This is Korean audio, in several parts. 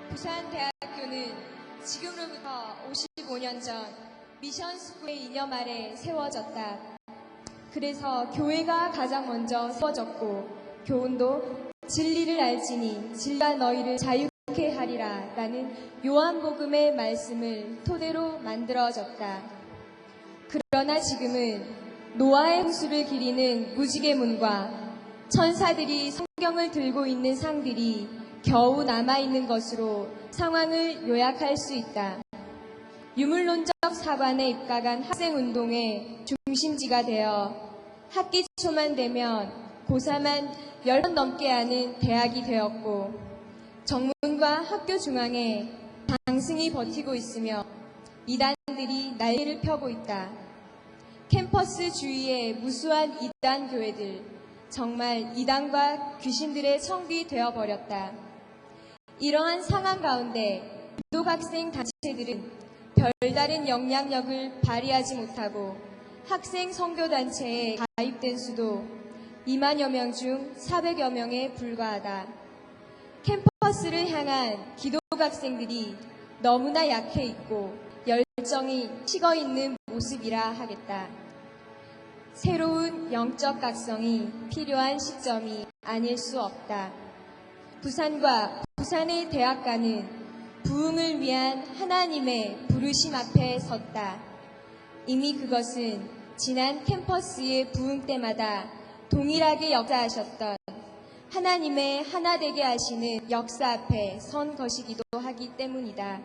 부산대학교는 지금으로부터 55년 전 미션 스쿨의 이념 아래 세워졌다. 그래서 교회가 가장 먼저 세워졌고 교훈도 진리를 알지니 진리가 너희를 자유케 하리라 라는 요한복음의 말씀을 토대로 만들어졌다. 그러나 지금은 노아의 홍수를 기리는 무지개문과 천사들이 성경을 들고 있는 상들이 겨우 남아있는 것으로 상황을 요약할 수 있다. 유물론적 사관에 입각한 학생운동의 중심지가 되어 학기 초만 되면 고3한 10번 넘게 하는 대학이 되었고 정문과 학교 중앙에 방승이 버티고 있으며 이단들이 난리를 펴고 있다. 캠퍼스 주위의 무수한 이단 교회들, 정말 이단과 귀신들의 천국이 되어버렸다. 이러한 상황 가운데 기독학생 단체들은 별다른 영향력을 발휘하지 못하고 학생 선교단체에 가입된 수도 2만여 명 중 400여 명에 불과하다. 캠퍼스를 향한 기독학생들이 너무나 약해 있고 열정이 식어 있는 모습이라 하겠다. 새로운 영적 각성이 필요한 시점이 아닐 수 없다. 부산과 부산의 대학가는 부흥을 위한 하나님의 부르심 앞에 섰다. 이미 그것은 지난 캠퍼스의 부흥 때마다 동일하게 역사하셨던 하나님의 하나 되게 하시는 역사 앞에 선 것이기도 하기 때문이다.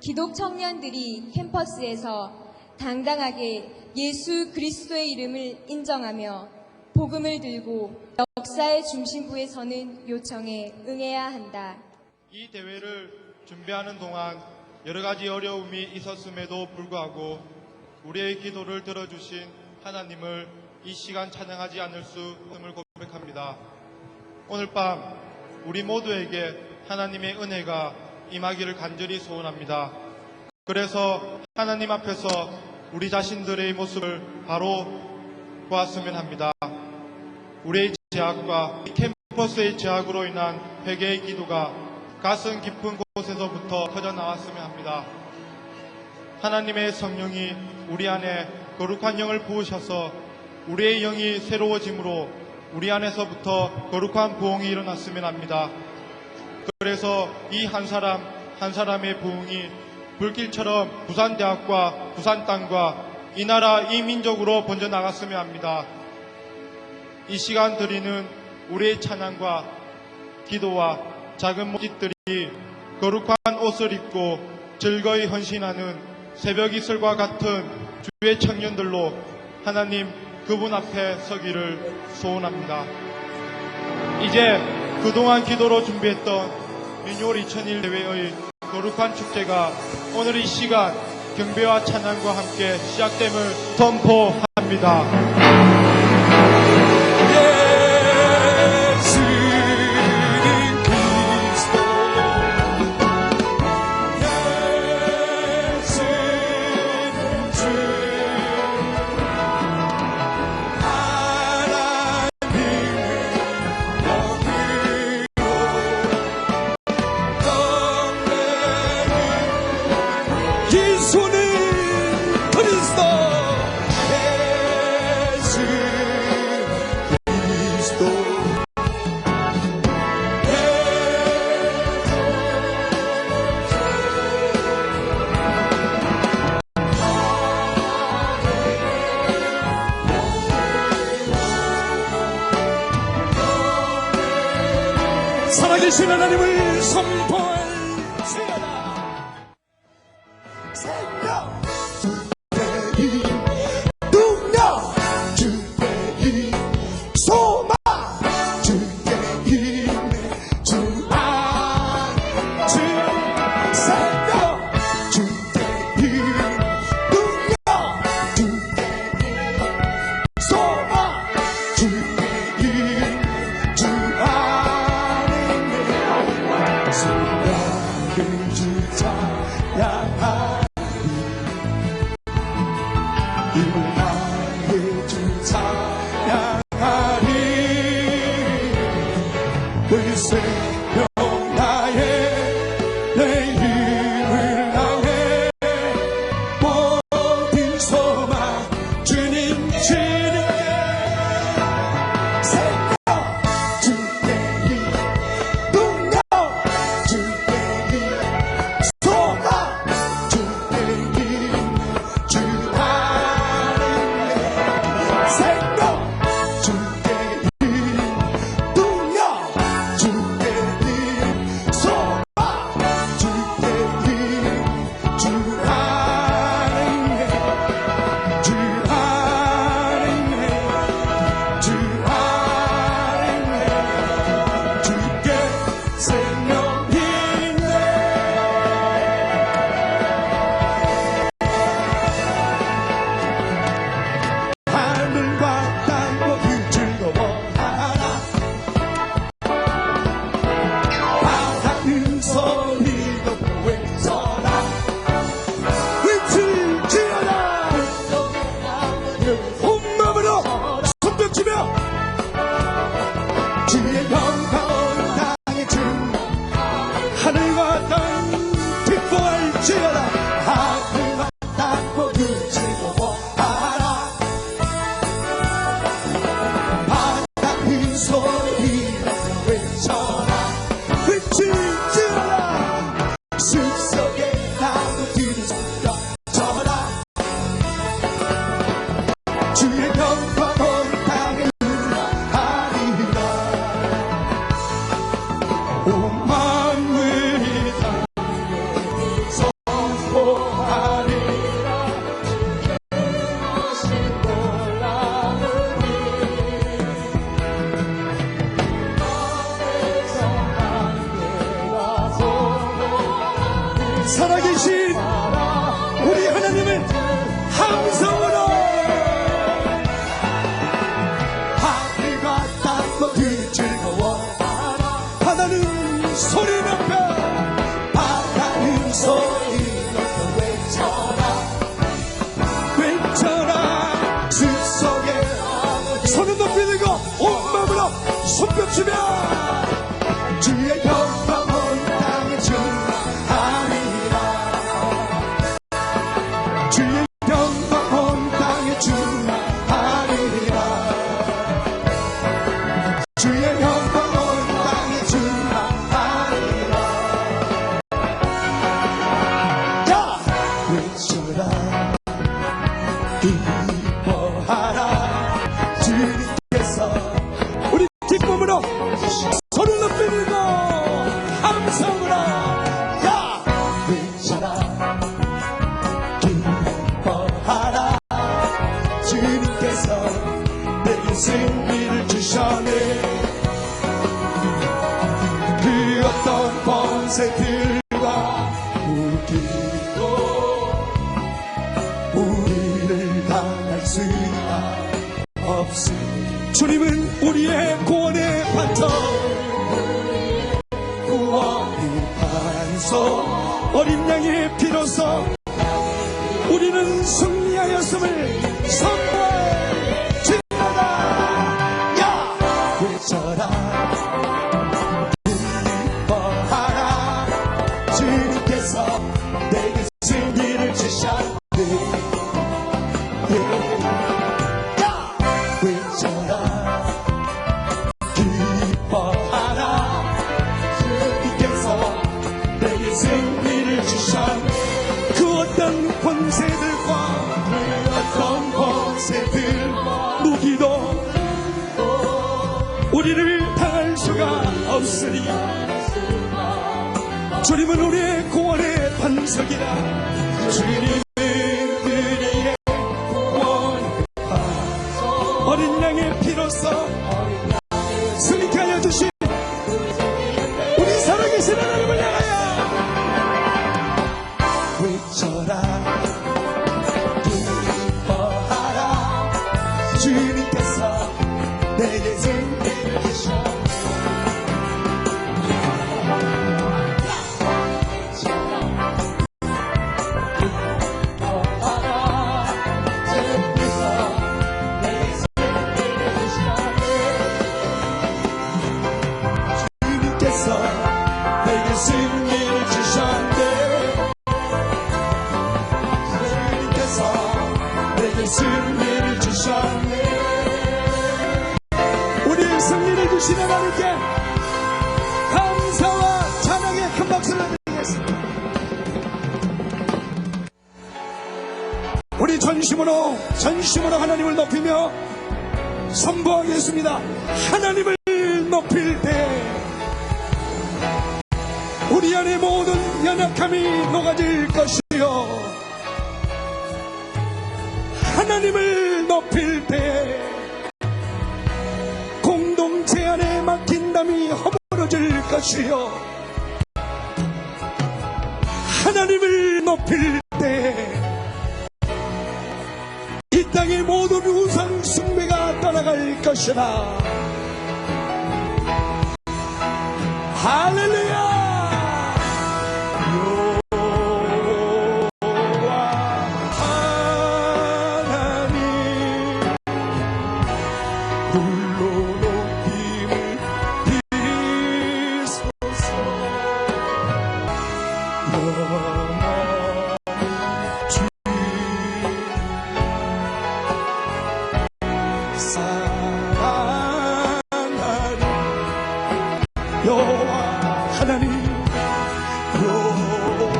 기독 청년들이 캠퍼스에서 당당하게 예수 그리스도의 이름을 인정하며 복음을 들고 역사의 중심부에 서는 요청에 응해야 한다. 이 대회를 준비하는 동안 여러 가지 어려움이 있었음에도 불구하고 우리의 기도를 들어주신 하나님을 이 시간 찬양하지 않을 수 없음을 고백합니다. 오늘 밤 우리 모두에게 하나님의 은혜가 임하기를 간절히 소원합니다. 그래서 하나님 앞에서 우리 자신들의 모습을 바로 보았으면 합니다. 우리의 죄악과 캠퍼스의 죄악으로 인한 회개의 기도가 가슴 깊은 곳에서부터 터져나왔으면 합니다. 하나님의 성령이 우리 안에 거룩한 영을 부으셔서 우리의 영이 새로워짐으로 우리 안에서부터 거룩한 부흥이 일어났으면 합니다. 그래서 이 한 사람 한 사람의 부흥이 불길처럼 부산대학과 부산 땅과 이 나라 이 민족으로 번져나갔으면 합니다. 이 시간 드리는 우리의 찬양과 기도와 작은 몸짓들이 거룩한 옷을 입고 즐거이 헌신하는 새벽 이슬과 같은 주의 청년들로 하나님 그분 앞에 서기를 소원합니다. 이제 그동안 기도로 준비했던 민요월 2001 대회의 거룩한 축제가 오늘 이 시간 경배와 찬양과 함께 시작됨을 선포합니다. 살아계신 하나님을 선포할지어다. 생명 주의 능력 주의 소망 주의 주 안 주 생명 주의 능력 주의 소망 주의 주 생명을 주 찬양하리 일하게 주 찬양하리 손뼉 치며 주의 영광 온 땅에 충만하리라. 주의 영광 온 땅에 충만하리라. 주의 영광 온 땅에 충만하리라. 야! 외쳐라 기뻐하라. 주님께서 우리 기쁨으로 손을 높이고 함성으로 야! 외쳐라 기뻐하라. 주님께서 내게 승리를 주셨네. 그 어떤 권세들과 무기도 우리를 당할 수가 없으니 주님은 우리의 구원의 반석, 구원의 반석, 어린 양의 피로써 우리는 승리하였음을 선포할지어다. 야! 외쳐라 기뻐하라. 주님께서 내게 승리를 주셨네. 야! 외쳐라 기뻐하라. 주님께서 내게 승리를 주셨네. 그 어떤 권세들과 무기도 우리를 당할 수가 없으니 주님은 우리의 구원의 반석이라. 주님은 우리의 구원의 반석, 어린 양의 피로써 승리케 하여 주신 우리 살아계신 하나님을 향하여 외쳐라 기뻐하라. 주님께서 내게 승리를 주셨네. 주님께서 내게 승리를 주셨네. 주님께서 내게 승리를 주셨네. 우리의 승리를 주신 하나님께 감사와 찬양의 큰 박수를 드리겠습니다. 우리 전심으로 하나님을 높이며 선포하겠습니다. 하나님을 높일 때 우리 안의 모든 연약함이 녹아질 것이요, 하나님을 높일 때 공동체 안에 막힌 담이 허물어질 것이요, 하나님을 높일 때 이 땅의 모든 우상 숭배가 떠나갈 것이라. 할렐루야. 여호와 하나님, 여호와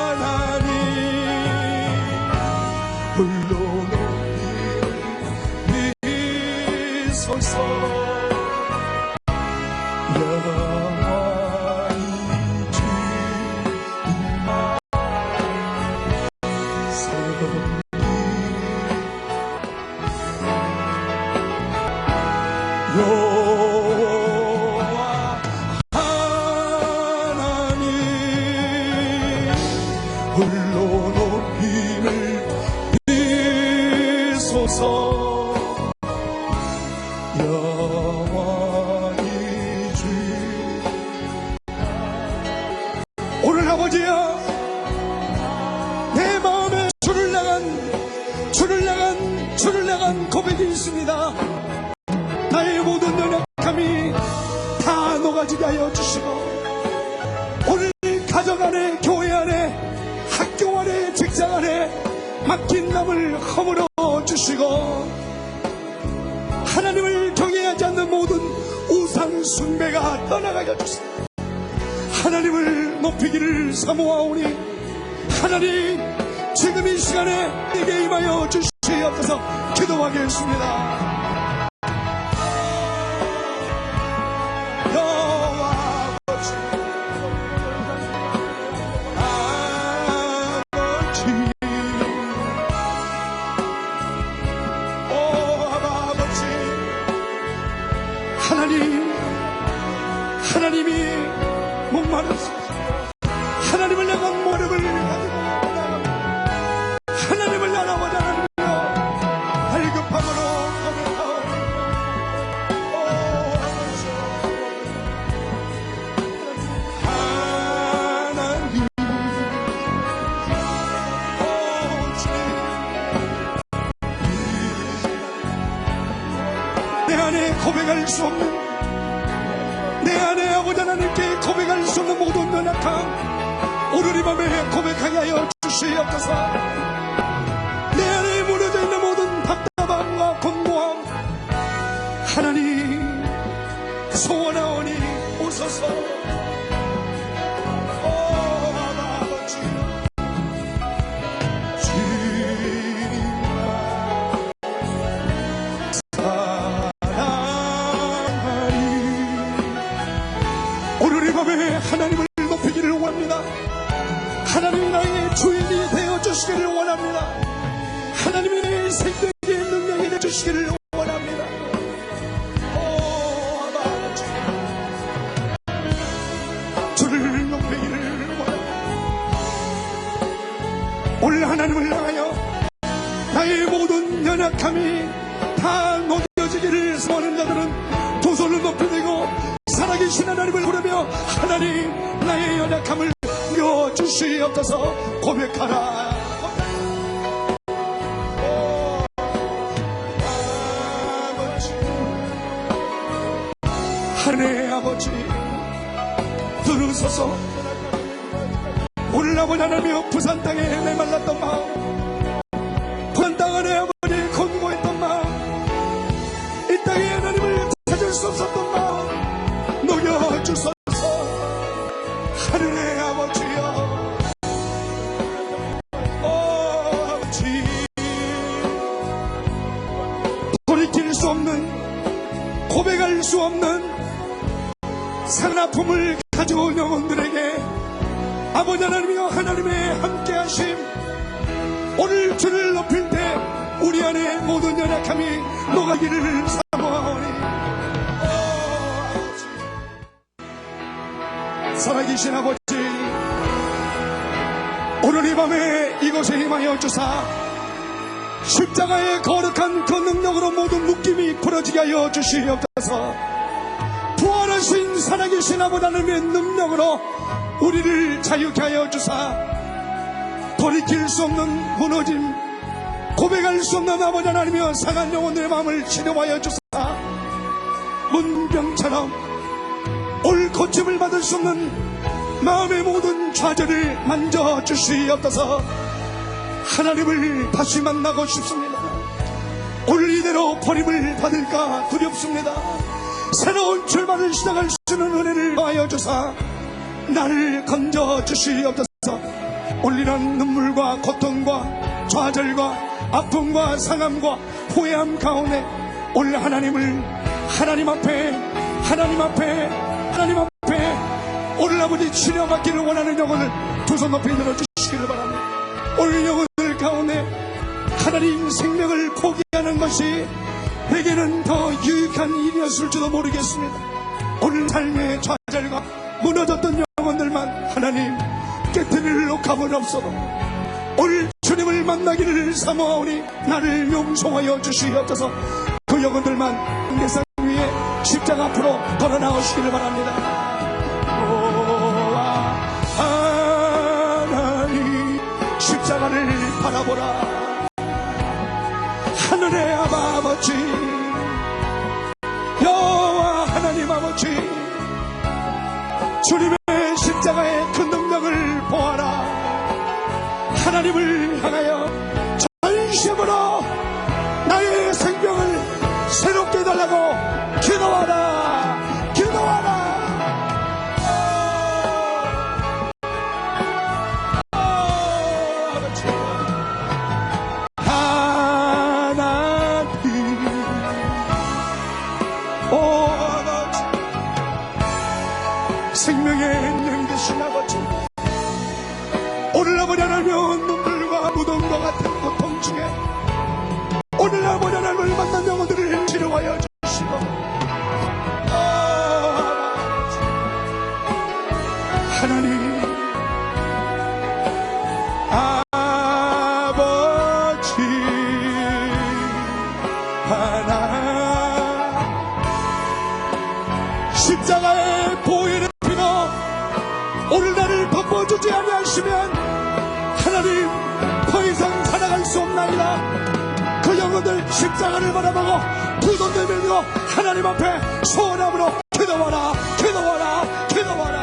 하나님, 홀로 높이소서. 영원히 여호와 하나님, 홀로 높임을 비소서. 영원히 주 오늘 아버지여, 내 마음에 주를 향한 주를 향한 고백이 있습니다. 나의 모든 연약함이 다 녹아지게 하여 주시고, 오늘 가정 안에, 교회 안에, 학교 안에, 직장 안에 맡긴 남을 허물어 주시고, 하나님을 경외하지 않는 모든 우상 숭배가 떠나가게 주시고, 하나님을 높이기를 사모하오니, 하나님 지금 이 시간에 내게 임하여 주시옵소서. 기도하겠습니다. 하나님이 목마르소서. 하나님을 향한 모름을 가지고 하나님을 알아보자 하며 발급함으로 고백하오니, 하나님 내 안에 고백할 수 없는, 내 안에 아버지 하나님께 고백할 수 없는 모든 연약함, 오늘 이 밤에 고백하게 하여 주시옵소서. 내 안에 무너져 있는 모든 답답함과 공고함, 하나님 소원하오니 오소서. 아버지 하나님을 높이기를 원합니다. 하나님이 나의 주인이 되어주시기를 원합니다. 하나님이 나의 생명의 능력이 되어주시기를 원합니다. 아버지 주를 높이기를 원합니다. 오늘 하나님을 향하여 나의 모든 연약함이 다 녹여지기를 소원하는 자들은 두 손을 높이고 살아계신 하나님을 부르며, 하나님 나의 연약함을 주시옵소서. 고백하라. 아버지, 하늘의 아버지 들으소서. 오늘 아버지 하나님이여, 부산 땅에 메말랐던 마음, 부산 땅 안에 아버지 건고했던 마음, 이 땅에 하나님을 찾을 수 없었던 마음 녹여주소서. 하늘의 아버지여, 아버지 돌이킬 수 없는, 고백할 수 없는 산 아픔을 가져온 영혼들에게 아버지 하나님이여, 하나님의 함께하심, 오늘 주를 높일 때 우리 안에 모든 연약함이 녹아기를 사모하오니, 살아계신 아버지, 오늘 이 밤에 이곳에 임하여 주사 십자가의 거룩한 그 능력으로 모든 묶임이 풀어지게 하여 주시옵소서. 부활하신 살아계신 아버지 하나님의 능력으로 우리를 자유케 하여 주사 돌이킬 수 없는 무너짐, 고백할 수 없는 아버지 하나님이여, 상한 영혼들의 마음을 치료하여 주사 문병처럼 올 고침을 받을 수 없는 마음의 모든 좌절을 만져주시옵소서. 하나님을 다시 만나고 싶습니다. 오늘 이대로 버림을 받을까 두렵습니다. 새로운 출발을 시작할 수 있는 은혜를 더하여 주사 나를 건져주시옵소서. 올리는 눈물과 고통과 좌절과 아픔과 상함과 후회함 가운데 오늘 하나님 앞에 오늘 아버지 치료받기를 원하는 영혼을 두 손 높이 들어주시기를 바랍니다. 오늘 영혼들 가운데 하나님 생명을 포기하는 것이 내게는 더 유익한 일이었을지도 모르겠습니다. 오늘 삶의 좌절과 무너졌던 영혼들만 하나님 깨트릴 녹함은 없어도 오늘 주님을 만나기를 사모하오니 나를 용서하여 주시옵소서. 그 영혼들만 대상 위에 십자가 앞으로 걸어나오시기를 바랍니다. 하나님 십자가를 바라보라. 하늘 하늘의 아버지, 여호와 하나님 아버지, 주님의 십자가의 그 능력을 보아라. 하나님을 향하여 전심으로 나의 생명을 새롭게 해달라고 기도하라. 기도하라. 아버지 하나님, 오 아버지, 생명의 능 되신 아버지, 오늘 아버지 하나님 눈물과 무덤과 같은 고통 중에 오늘 아버지 하나님을 만난 영혼들을 치료하여 주시고, 아버지 하나님, 아버지 하나, 십자가의 보혈의 피로 오늘 나를 덮어주지 아니하시면 하나님 더 이상 살아갈 수 없나이다. 그 영혼들 십자가를 바라보고 두 손 내밀고 하나님 앞에 소원함으로 기도하라. 기도하라. 기도하라.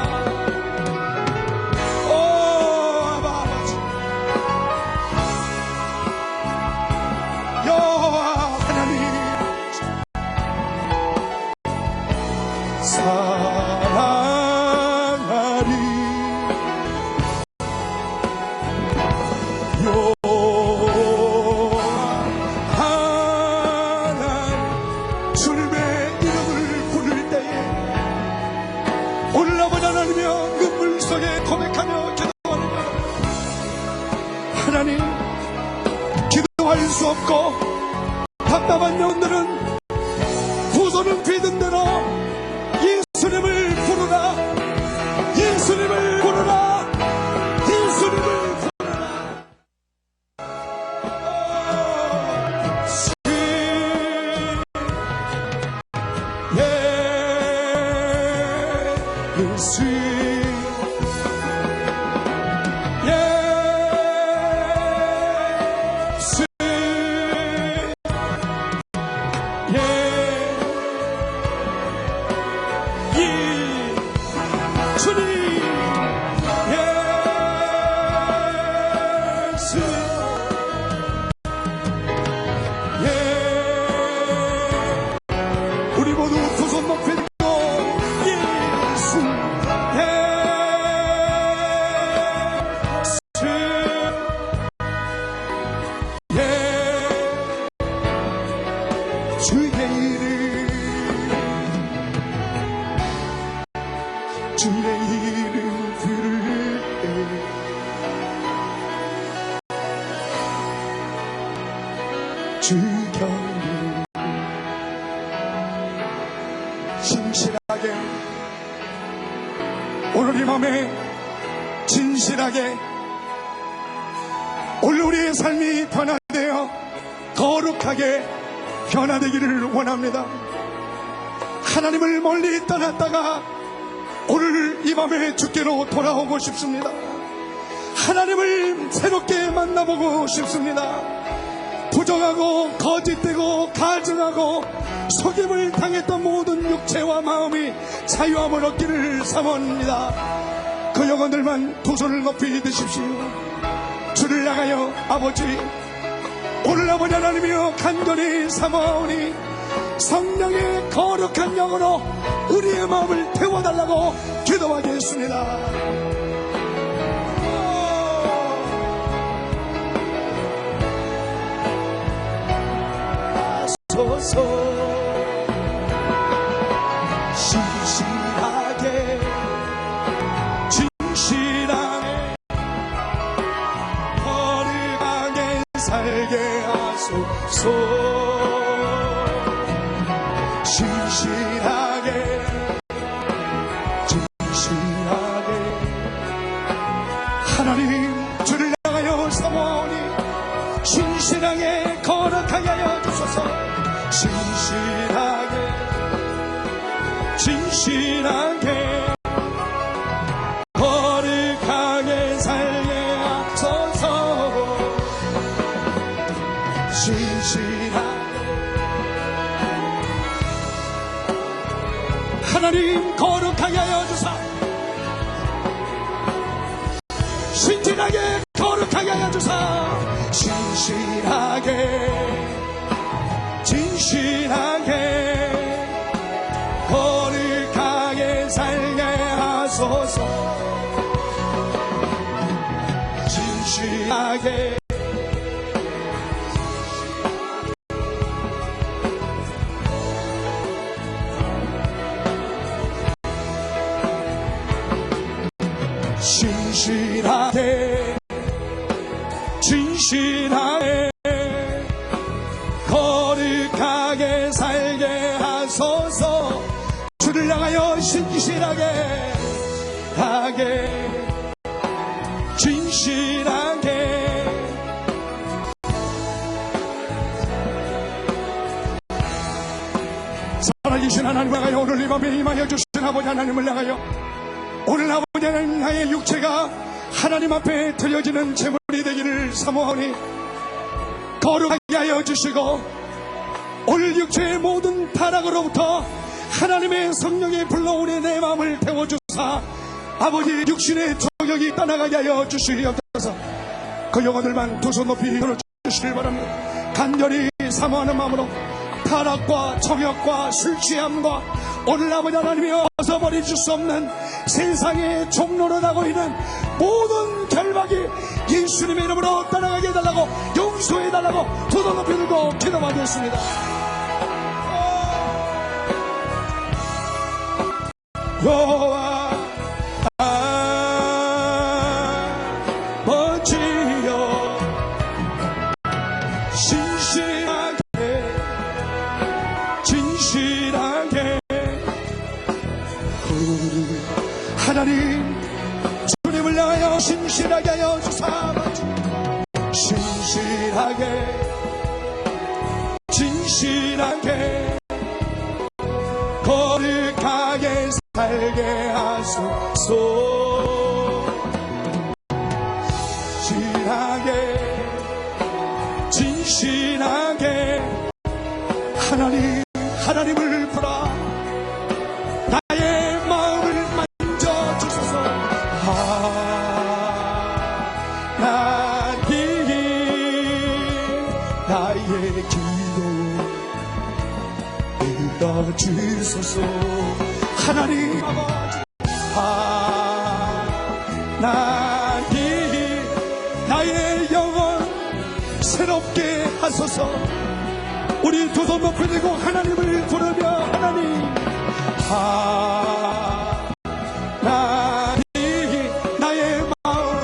오 아버지, 여호와 하나님, 사랑하리. 여호와 하나님, 주님의 이름을 부를 때에 오늘 아버지 하나님이여 눈물 속에 고백하며 기도하는 것, 하나님, 기도할 수 없고 답답한 영혼들은 두 손을 휘든 대로 예수님을 부르라. 예수님을 부르라. 예수님을 부르라. 예수, 주님, 예수, 우리 모두 두 손 높이 들고 예수, 주의 이름, 주의 이름 부를 때 주경이 진실하게, 오늘 이 밤에 진실하게 오늘 우리의 삶이 변화되어 거룩하게 변화되기를 원합니다. 하나님을 멀리 떠났다가 오늘 이 밤에 주께로 돌아오고 싶습니다. 하나님을 새롭게 만나보고 싶습니다. 부정하고 거짓되고 가증하고 속임을 당했던 모든 육체와 마음이 자유함을 얻기를 사모합니다. 그 영혼들만 두 손을 높이 드십시오. 주를 향하여 아버지, 오늘 아버지 하나님이여 간절히 사모하오니 성령의 거룩한 영으로 우리의 마음을 태워달라고 기도하겠습니다. 소서 신실하게 진실하게 거룩하게 살게 하소서. 신실하게 진실하게 하나님 주를 향하여 사모하오니 신실하게 거룩하게 하여 주소서. 신실하게 진실하게 거룩하게 살게 하소서. 신실하게 하나님 거룩하게 하여 주사 신실하게 거룩하게 하여 주사 진실하게 거룩하게 살게 하소서 진실하게 진실하게 거룩하게 살게 하소서 주를 향하여 진실하게 살아계신 하나님을 향하여 오늘 이 밤에 임하여 주신 아버지 하나님을 향하여 오늘 아버지 하나님 나의 육체가 하나님 앞에 드려지는 제물이 되기를 사모하니 거룩하게 하여 주시고 오늘 육체의 모든 타락으로부터 하나님의 성령이 불러오니 내 마음을 태워주사 아버지 육신의 저격이 떠나가게 하여 주시옵소서. 그 영혼들만 두 손 높이 들어주시길 바랍니다. 간절히 사모하는 마음으로 타락과 정욕과 술 취함과 오늘 아버지 하나님이 벗어버릴 수 없는 세상의 종로로 나고 있는 모든 결박이 예수님의 이름으로 떠나가게 해달라고 용서해달라고 두 손 높이 들고 기도하겠습니다. 여호와 아버지여 진실하게 하나님 주님을 향하여 신실하게 하여 주사 진실하게 거룩하게 살게 하소서 진실하게 하나님을 보라 나의 마음을 만져주소서 나의 기도 들어주소서 하나님 아버지 나의 영혼 새롭게 하소서. 우리 두 손 높이 들고 하나님을 부르며 하나님 나의 마음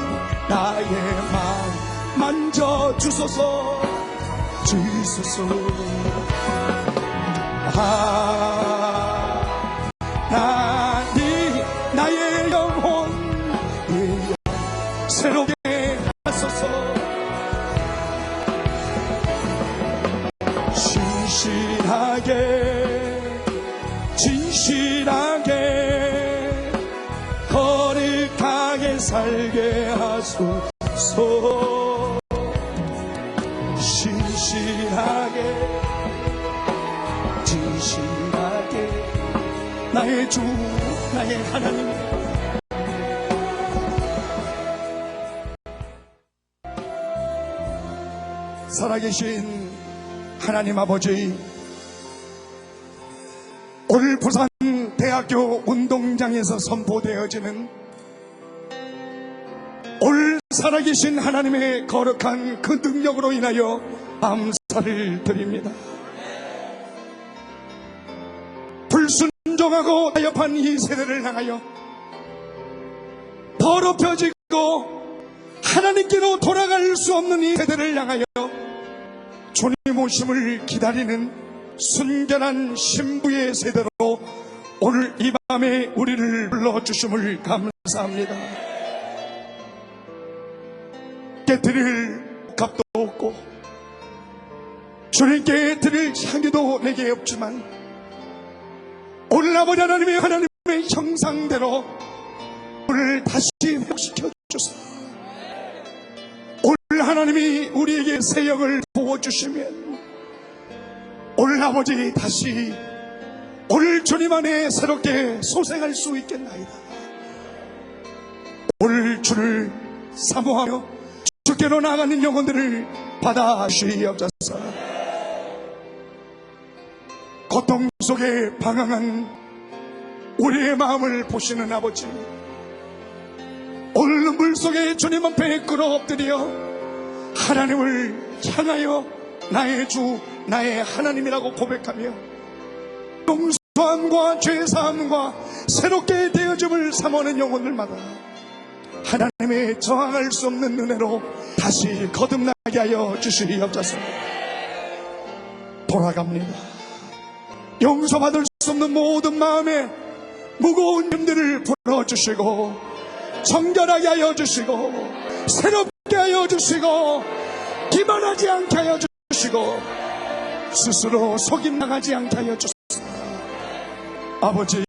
만져주소서 나의 영혼 새롭게 하소서 진실하게 거룩하게 살게 하소서 진실하게 나의 주 나의 하나님 살아계신 하나님 아버지 오늘 부산 대학교 운동장에서 선포되어지는 오늘 살아계신 하나님의 거룩한 그 능력으로 인하여 감사를 드립니다. 불순종하고 타협한 이 세대를 향하여 더럽혀지고 하나님께로 돌아갈 수 없는 이 세대를 향하여 주님 오심을 기다리는 순결한 신부의 세대로 오늘 이 밤에 우리를 불러주심을 감사합니다. 드릴 값도 없고 주님께 드릴 향기도 내게 없지만 오늘 아버지 하나님의 형상대로 오늘 다시 회복시켜 주소서. 오늘 하나님이 우리에게 새 영을 부어주시면 오늘 아버지 다시 오늘 주님 안에 새롭게 소생할 수 있겠나이다. 오늘 주를 사모하며 주께로 나가는 영혼들을 받아 주시옵소서. 고통 속에 방황한 우리의 마음을 보시는 아버지, 오늘 눈물 속에 주님 앞에 끌어엎드려 하나님을 향하여 나의 주 나의 하나님이라고 고백하며 용서함과 죄사함과 새롭게 되어짐을 사모하는 영혼들마다 하나님의 저항할 수 없는 은혜로 다시 거듭나게 하여 주시옵소서. 돌아갑니다. 용서받을 수 없는 모든 마음에 무거운 짐들을 풀어주시고 정결하게 하여 주시고 새롭게 하여 주시고 기만하지 않게 하여 주시고 스스로 속임 나가지 않게 하여 주시옵소서. 아버지,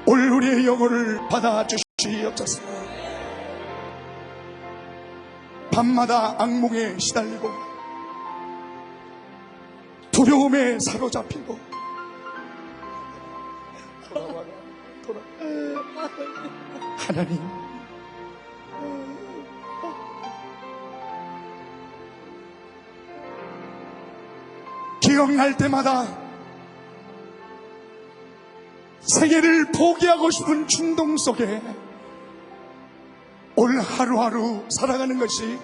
오늘 우리의 영혼을 받아 주시옵소서. 밤마다 악몽에 시달리고 두려움에 사로잡히고 하나님, 기억날 때마다 세계를 포기하고 싶은 충동 속에 오늘 하루하루 살아가는 것이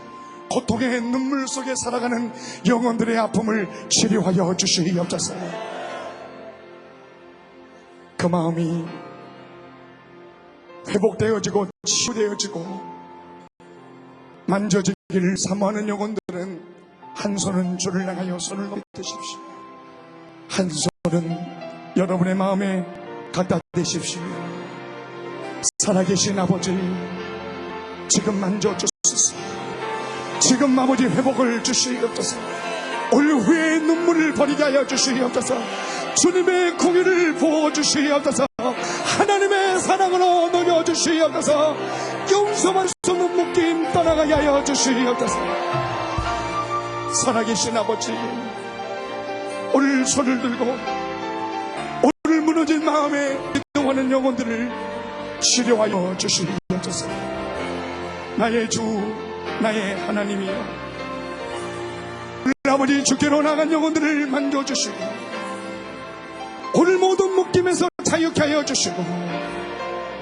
고통의 눈물 속에 살아가는 영혼들의 아픔을 치료하여 주시옵소서. 그 마음이 회복되어지고 치유되어지고 만져지기를 사모하는 영혼들은 한 손은 주를 향하여 손을 높이 드십시오. 한 손은 여러분의 마음에 갖다 대십시오. 살아계신 아버지, 지금 만져주소서. 지금 아버지 회복을 주시옵소서. 오늘 후에 눈물을 버리게 하여 주시옵소서. 주님의 공의를 부어주시옵소서. 하나님의 사랑으로 녹여주시옵소서. 용서할 수 없는 묶임 떠나가게 하여 주시옵소서. 살아계신 아버지, 오늘 손을 들고 오늘 무너진 마음에 기도하는 영혼들을 치료하여 주시옵소서. 나의 주 나의 하나님이여, 오늘 아버지 주께로 나간 영혼들을 만져주시고 오늘 모든 묶임에서 자유케 하여 주시고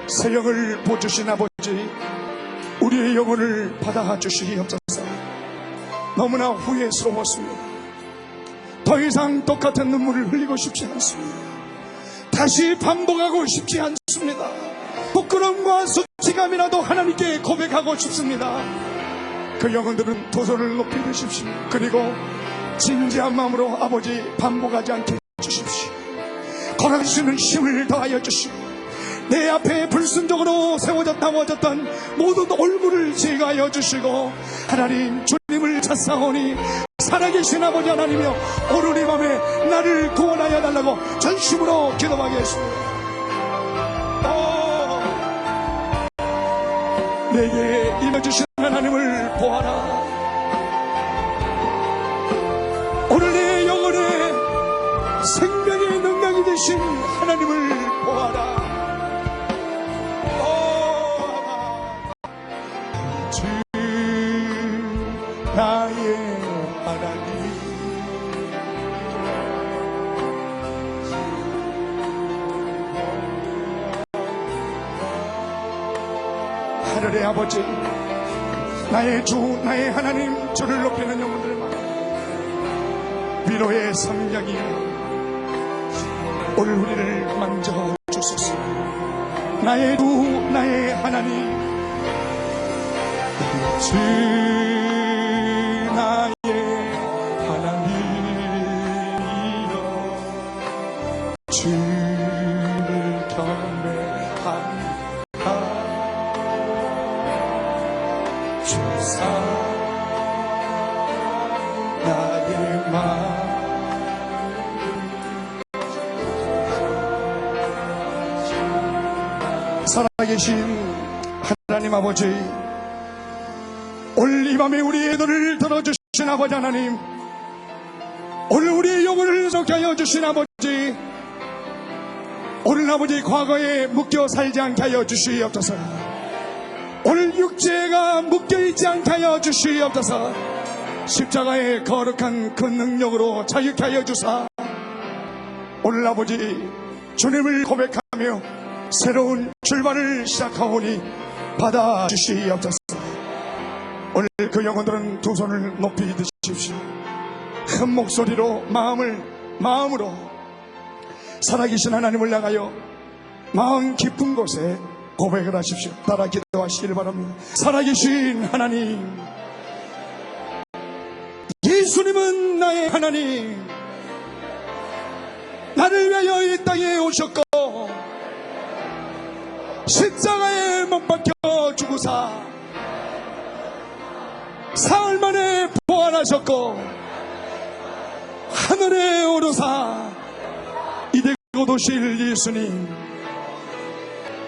새 영을 보주신 아버지, 우리의 영혼을 받아 주시옵소서. 너무나 후회스러웠습니다. 더 이상 똑같은 눈물을 흘리고 싶지 않습니다. 다시 반복하고 싶지 않습니다. 부끄러움과 수치감이라도 하나님께 고백하고 싶습니다. 그 영혼들은 두 손을 높이 드십시오. 그리고 진지한 마음으로 아버지 반복하지 않게 해주십시오. 걸어갈 수 있는 힘을 더하여 주시고 내 앞에 불순종으로 세워졌던 모든 얼굴을 제거하여 주시고 하나님, 주님을 찾사오니 살아계신 아버지 하나님이여, 오늘 이 밤에 나를 구원하여 달라고 전심으로 기도하겠습니다. 내게 임해주신 하나님을 보아라. 오늘 내 영혼에 생명의 능력이 되신 하나님을 보아라. 주 나의 하나님, 하늘의 아버지, 나의 주 나의 하나님, 주를 높이는 영혼들만 위로의 성령이 오늘 우리를 만져주소서. 나의 주 나의 하나님, 주 나의 하나님이여, 주를 경배한다. 주사 나의 마음 살아계신 하나님 아버지, 오늘 이 밤에 우리의 기도를 들어주신 아버지 하나님, 오늘 우리의 영혼을 속게 하여 주신 아버지, 오늘 아버지 과거에 묶여 살지 않게 하여 주시옵소서. 오늘 육체가 묶여있지 않게 하여 주시옵소서. 십자가의 거룩한 그 능력으로 자유케 하여 주사, 오늘 아버지 주님을 고백하며 새로운 출발을 시작하오니 받아 주시옵소서. 오늘 그 영혼들은 두 손을 높이 드십시오. 큰 목소리로 마음으로 살아계신 하나님을 나가여 마음 깊은 곳에 고백을 하십시오. 따라 기도하시길 바랍니다. 살아계신 하나님, 예수님은 나의 하나님, 나를 위하여 이 땅에 오셨고 십자가에 못 박혀 죽으사 사흘 만에 부활하셨고 하늘에 오르사 이대고 도실 예수님,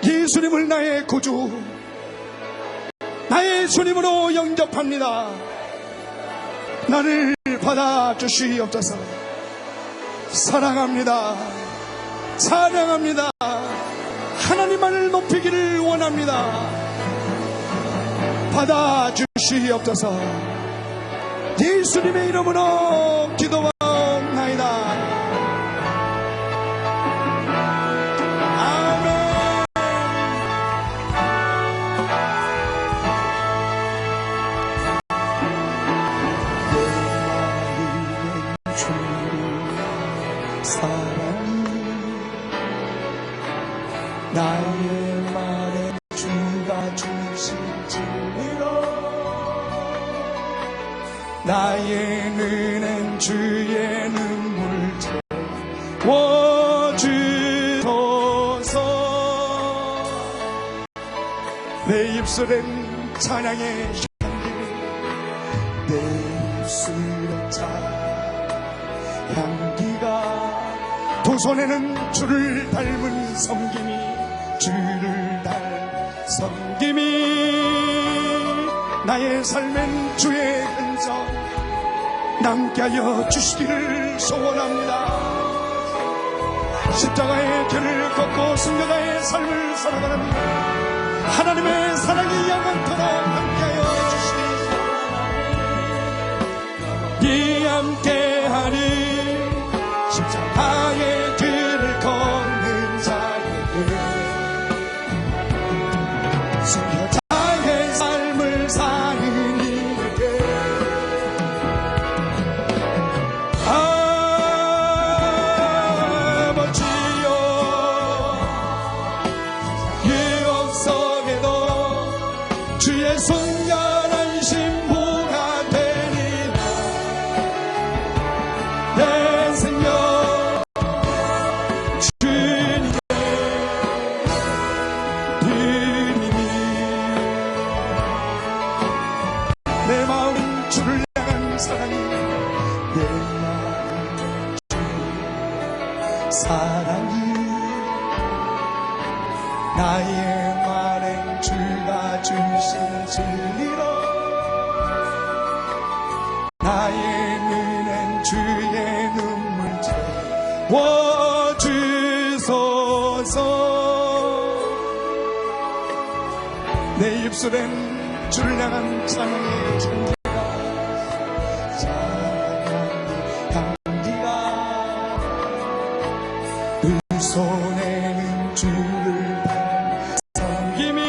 예수님을 나의 구주, 나의 주님으로 영접합니다. 나를 받아 주시옵소서. 사랑합니다. 찬양합니다. 하나님만을 높이기를 원합니다. 받아 주시옵소서. 예수님의 이름으로 기도하옵나이다. 나의 말에 주가 주신 진리로, 나의 눈엔 주의 눈물 채워주소서. 내 입술엔 찬양의 향기, 내 입술엔 향기가, 두 손에는 주를 닮은 섬김이, 주를 섬김이, 나의 삶엔 주의 흔적 남게 하여 주시기를 소원합니다. 십자가의 길을 걷고 승려가의 삶을 살아가는 하나님의 사랑이 영원토록 함께하여 주시니 이 함께하니 십자가의 길을 걷는 자에게 순교자의 삶을 사는 이에게 아버지여, 유혹 속에도 주의 순결한 신부가 되리라. 내 생명 주님께 드리니 내 마음 주를 향한 사랑이, 내 마음 주의 사랑이, 나의 말엔 주가 주신 진리로, 나의 눈엔 주의 눈물 채워주소서. 내 입술엔 주를 향한 찬양의 향기가, 향기가, 두 손에는 주를 닮은 섬김이,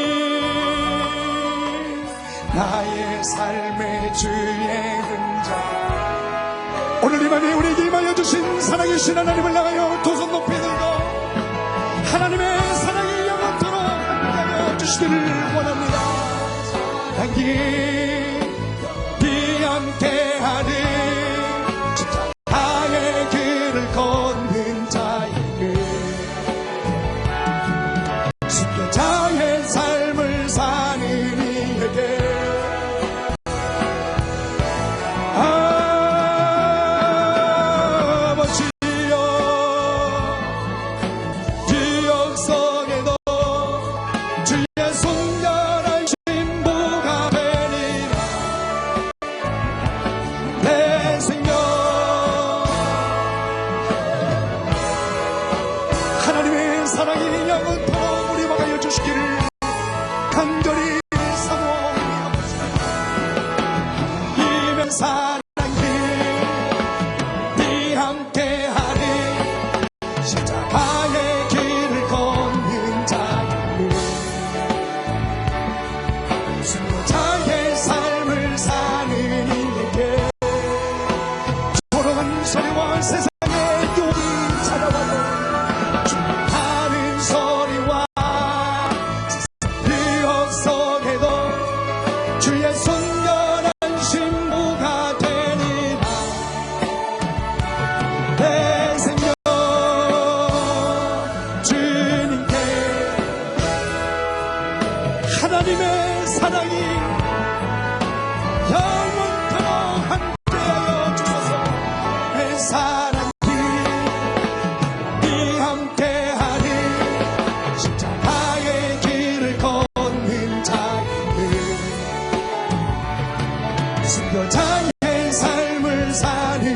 나의 삶의 주의 흔적. 오늘 이 밤에 우리에게 임하여 주신 사랑이신 하나님을 나가여 두 손 높이 들고 하나님의 사랑이 영원토록 함께하여 주시기를 원합니다. 향기 비 함께하는 십자가의 길을 걷는 자에게, 순교자의 삶을 사는 이에게 아버지여, 기억 속에도 주의 순결한 신부가 되리라.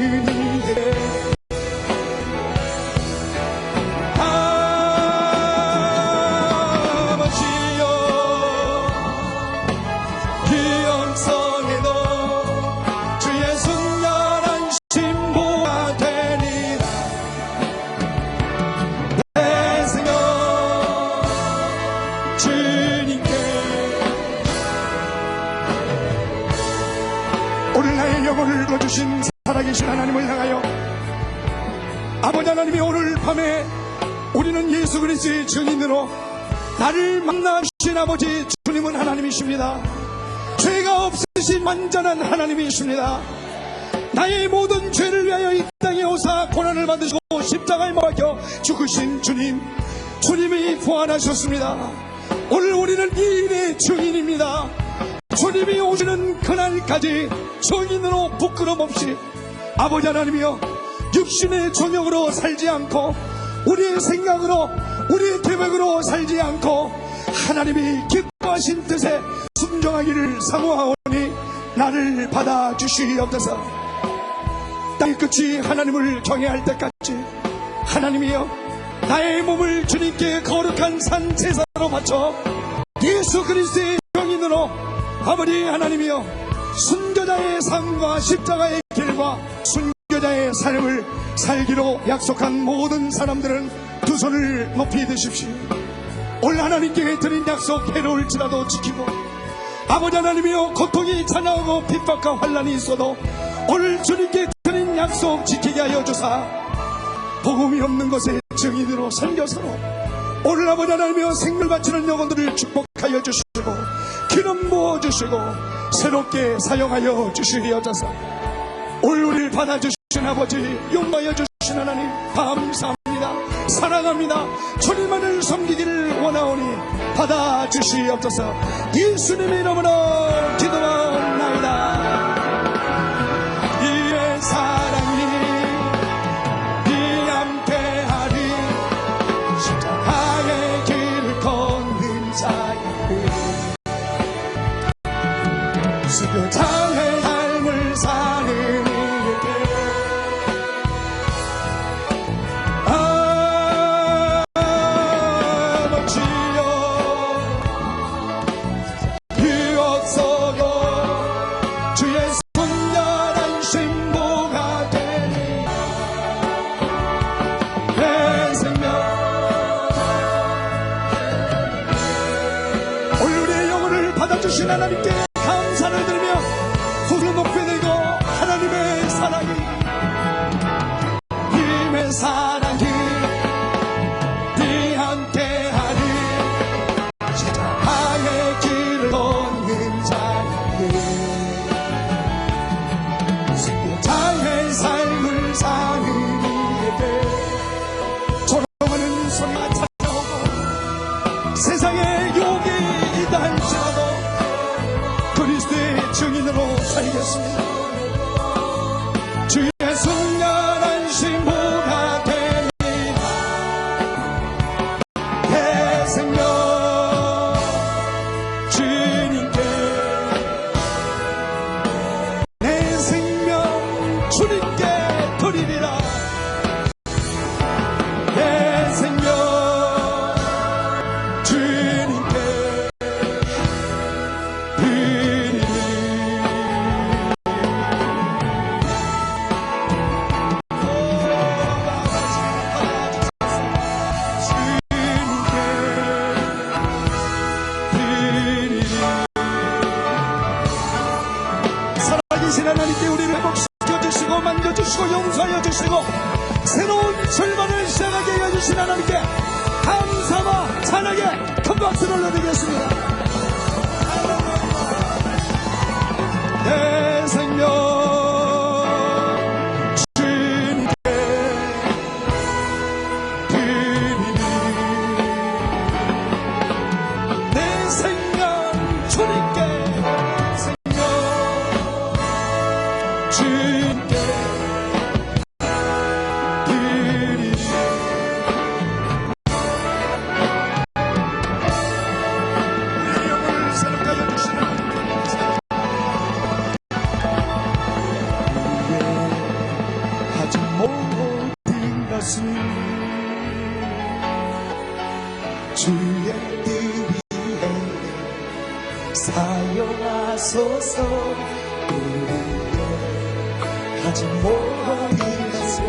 주님께 아버지여 기영성에도 주의 순결한 신부가 되리라 내 생명 주님께 오늘 나의 영혼을 거주신 살아계신 하나님을 향하여 아버지 하나님이 오늘 밤에 우리는 예수 그리스도의 증인으로 나를 만나신 아버지 주님은 하나님이십니다. 죄가 없으신 완전한 하나님이십니다. 나의 모든 죄를 위하여 이 땅에 오사 고난을 받으시고 십자가에 못 박혀 죽으신 주님, 주님이 부활하셨습니다. 오늘 우리는 이 일의 증인입니다. 주님이 오시는 그날까지 증인으로 부끄럼 없이 아버지 하나님이여 육신의 종역으로 살지 않고 우리의 생각으로 우리의 계획으로 살지 않고 하나님이 기뻐하신 뜻에 순종하기를 사모하오니 나를 받아주시옵소서. 땅의 끝이 하나님을 경외할 때까지 하나님이여 나의 몸을 주님께 거룩한 산 제사로 바쳐 예수 그리스도의 병인으로 아버지 하나님이여 순교자의 삶과 십자가의 길과 순교자의 삶을 살기로 약속한 모든 사람들은 두 손을 높이 드십시오. 오늘 하나님께 드린 약속 해로울지라도 지키고 아버지 하나님이여 고통이 찾아오고 핍박과 환난이 있어도 오늘 주님께 드린 약속 지키게 하여 주사 복음이 없는 것에 증인으로 선교사로 오늘 아버지 하나님이여 생명 바치는 영혼들을 축복하여 주시고 기름 부어주시고 새롭게 사용하여 주시리어져서 오늘 우리를 받아주신 아버지 용서하여 주신 하나님 감사합니다. 사랑합니다. 주님만을 섬기기를 원하오니 받아주시옵소서. 예수님의 이름으로 기도하옵나이다. 이의 사랑이 네 함께하리 십자가의 길을 걷는 자에게 순교자의 삶을 사는 이에게 아버지여 유혹 속으로 주의 순결한 신부가 되니 내 생명 오늘 우리의 영혼을 받아주신 하나님께 감사를 드리며 손을 높이 들고 하나님의 사랑이 님의 사랑이 네 함께하리 십자가의 길을 걷는 자에게 순교자의 삶을 사는 이에게 조롱하는 소리가 찾아오고 세상에 욕이 있다 할지라도 그리스도의 증인으로 살겠습니다. 주의 순결한 신부가 되니 내 생명 주님께 내 생명 주님께 드리리라. 내 생명 주님께 드리리. 살아계신 하나님께 우리를 회복시켜주시고 만져주시고 용서하여 주시고 새로운 출발을 시작하게 해주신 하나님께 감사와 찬하게 큰 박수를 올려드리겠습니다. 내 생명 주님께 드리리. 내 생명 주님께 주님께 드리리. 우리의 영혼을 새롭게 하여 주시는 모든 것을 주의 뜻 위해 사용하소서. 우리의 가진 모든 것을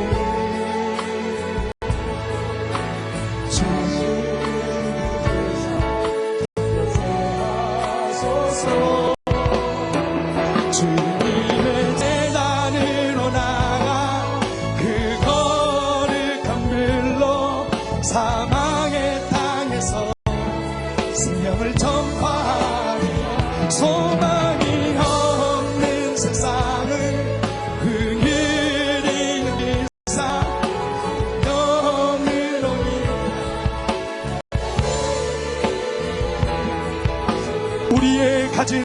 주의 사용하소서. 주님의 재단으로 나가 그 거룩한 불로 사망의 땅에서 생명을 전파하리. 소망이 없는 세상을 긍휼히 여기사 영으로 우리의 가진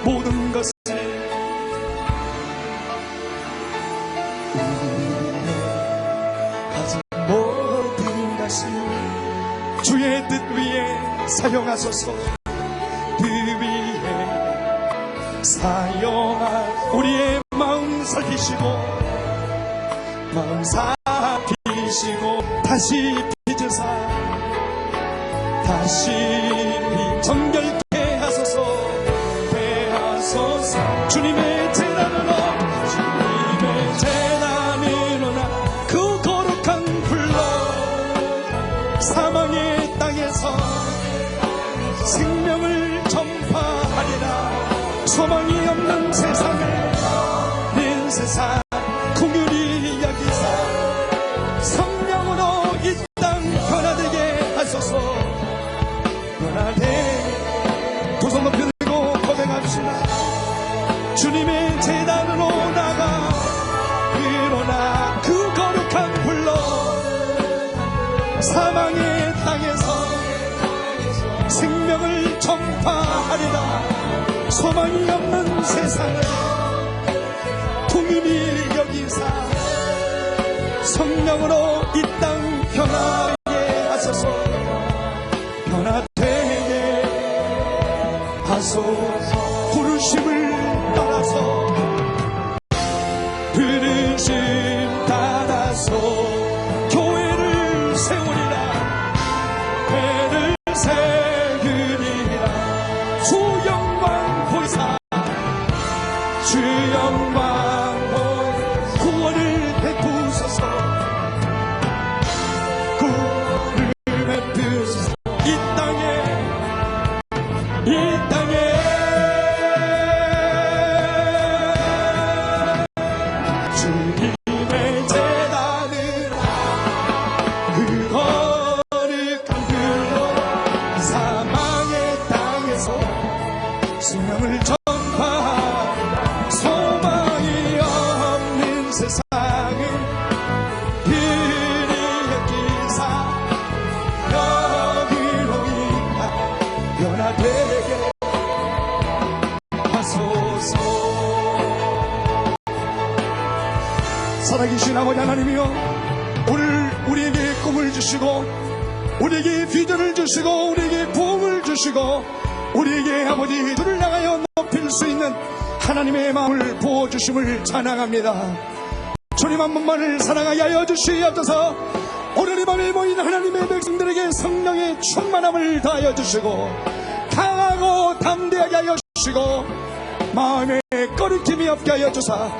모든 것을 가진 모든 것을 주의 뜻 위에 사용하소서. 그 위에 사용할 우리의 마음 살피시고 마음 살피시고 다시 빚으사 다시 정결케 하소서. 하소서. 주님의 재단으로 나 그 거룩한 불로 사망의 땅에서 생명을 전파하리라. 소망이 없는 세상을 낸 세상 긍휼히 여기사 성령으로 이 땅 변화되게 하소서. 변화되게 두 손 높이 들고 고백합시다. 주님의 재단으로 나가 일어나 그 거룩한 불로 사망의 땅에서 생명을 전파하리라. 소망이 없는 세상을 긍휼히 여기사 성령으로 이 땅 변하게 하소서. 변화되게 하소서. 부르심을 따라서 부르심 따라서 교회를 세우리라. 회를 세우리라. 주 영광 보이사 주 영광 보이 구원을 베푸소서. 구원을 베푸소서. 이 땅에 주님의 재단으로 그 거룩한 불로 사망의 땅에서 생명을 전파하리라. 소망이 없는 세상을 그리 여기사 여기로 인하 변화되게 하소서. 살아계신 아버지 하나님이여, 오늘 우리에게 꿈을 주시고 우리에게 비전을 주시고 우리에게 부흥을 주시고 우리에게 아버지 주를 향하여 높일 수 있는 하나님의 마음을 부어주심을 찬양합니다. 주님 한 분만을 사랑하게 하여 주시옵소서. 오늘 이 밤에 모인 하나님의 백성들에게 성령의 충만함을 다하여 주시고 강하고 담대하게 하여 주시고 마음에 꺼리낌이 없게 하여 주사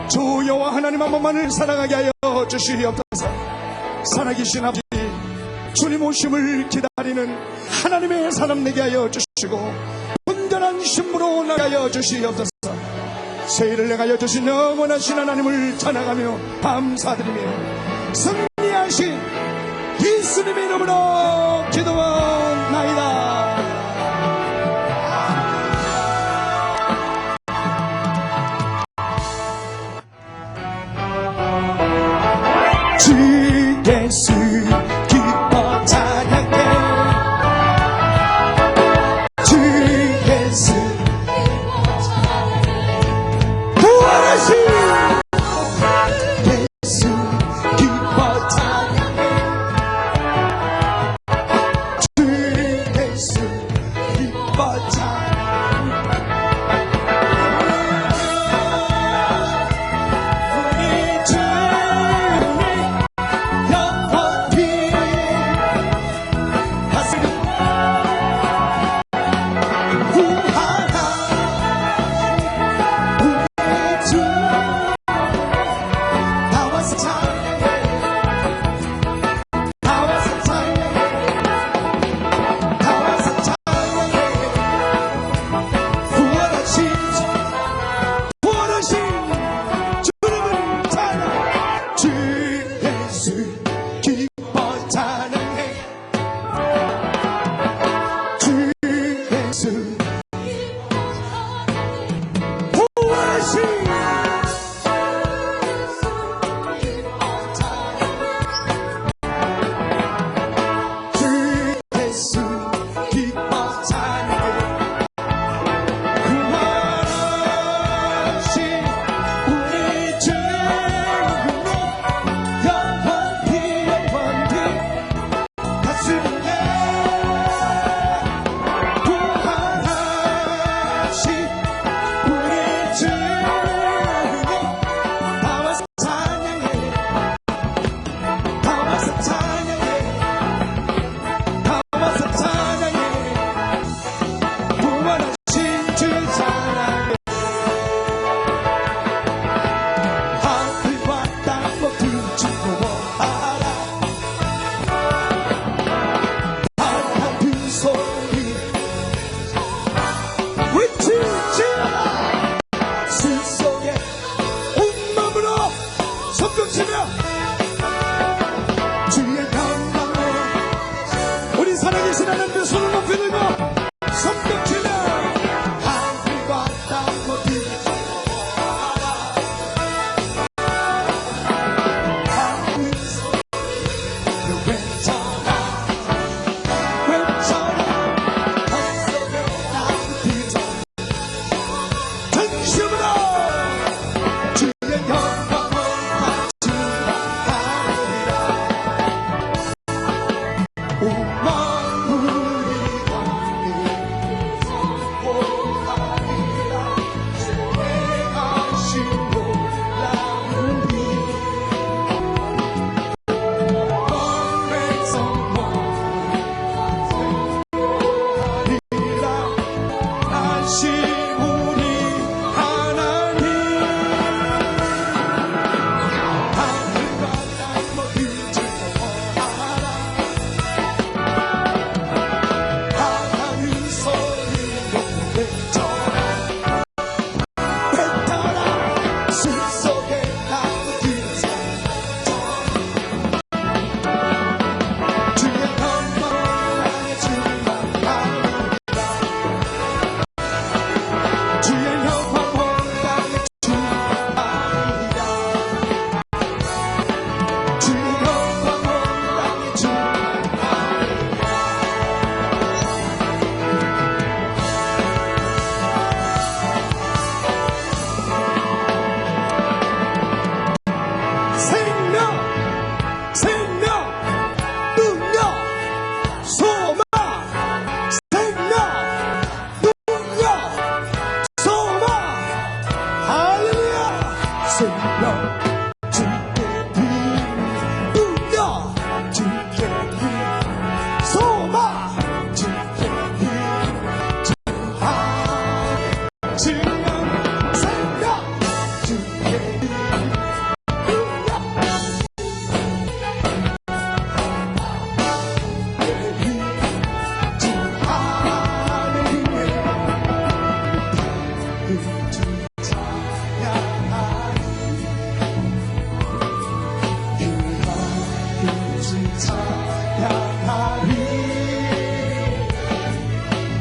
주 여호와 하나님 한 분만을 사랑하게 하여 주시옵소서. 살아계신 아버지, 주님 오심을 기다리는 하나님의 사람 되게 하여 주시고 온전한 신부로 나게 하여 주시옵소서. 세일을 내가여 주신 영원하신 하나님을 찬양하며 감사드리며 승리하신 예수님의 이름으로 기도하나이다. 주 예수 기뻐 찬양해. 주 예수 부활하신 예수 기뻐 찬양해. 주 예수 기뻐 찬양해. 우리 주 손뼉치며 주의 영광을 우리 살아계신 하나님의 손을 높이 들고 손뼉치며 하늘과 땅 모두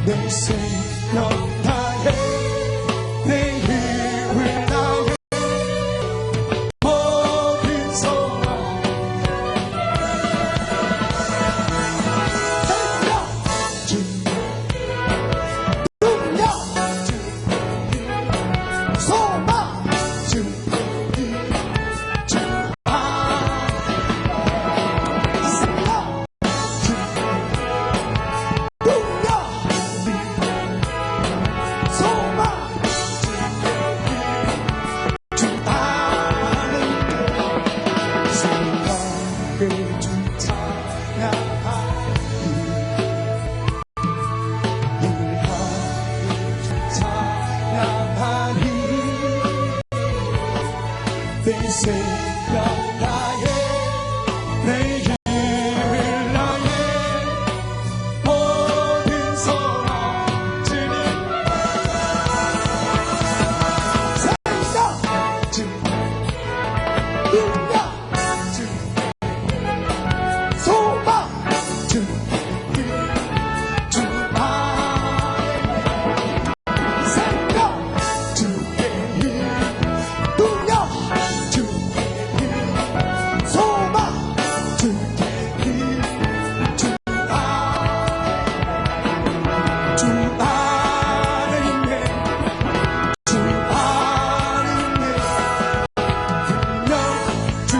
내 생명 다해 내 힘을 다해 모든 소망 생명 주 능력 주 소망 주 내 생명 다해 내 힘을 다해 모든 소망 주님 생명 주 능력 주 소망 주 생명 주의 힘 능력 주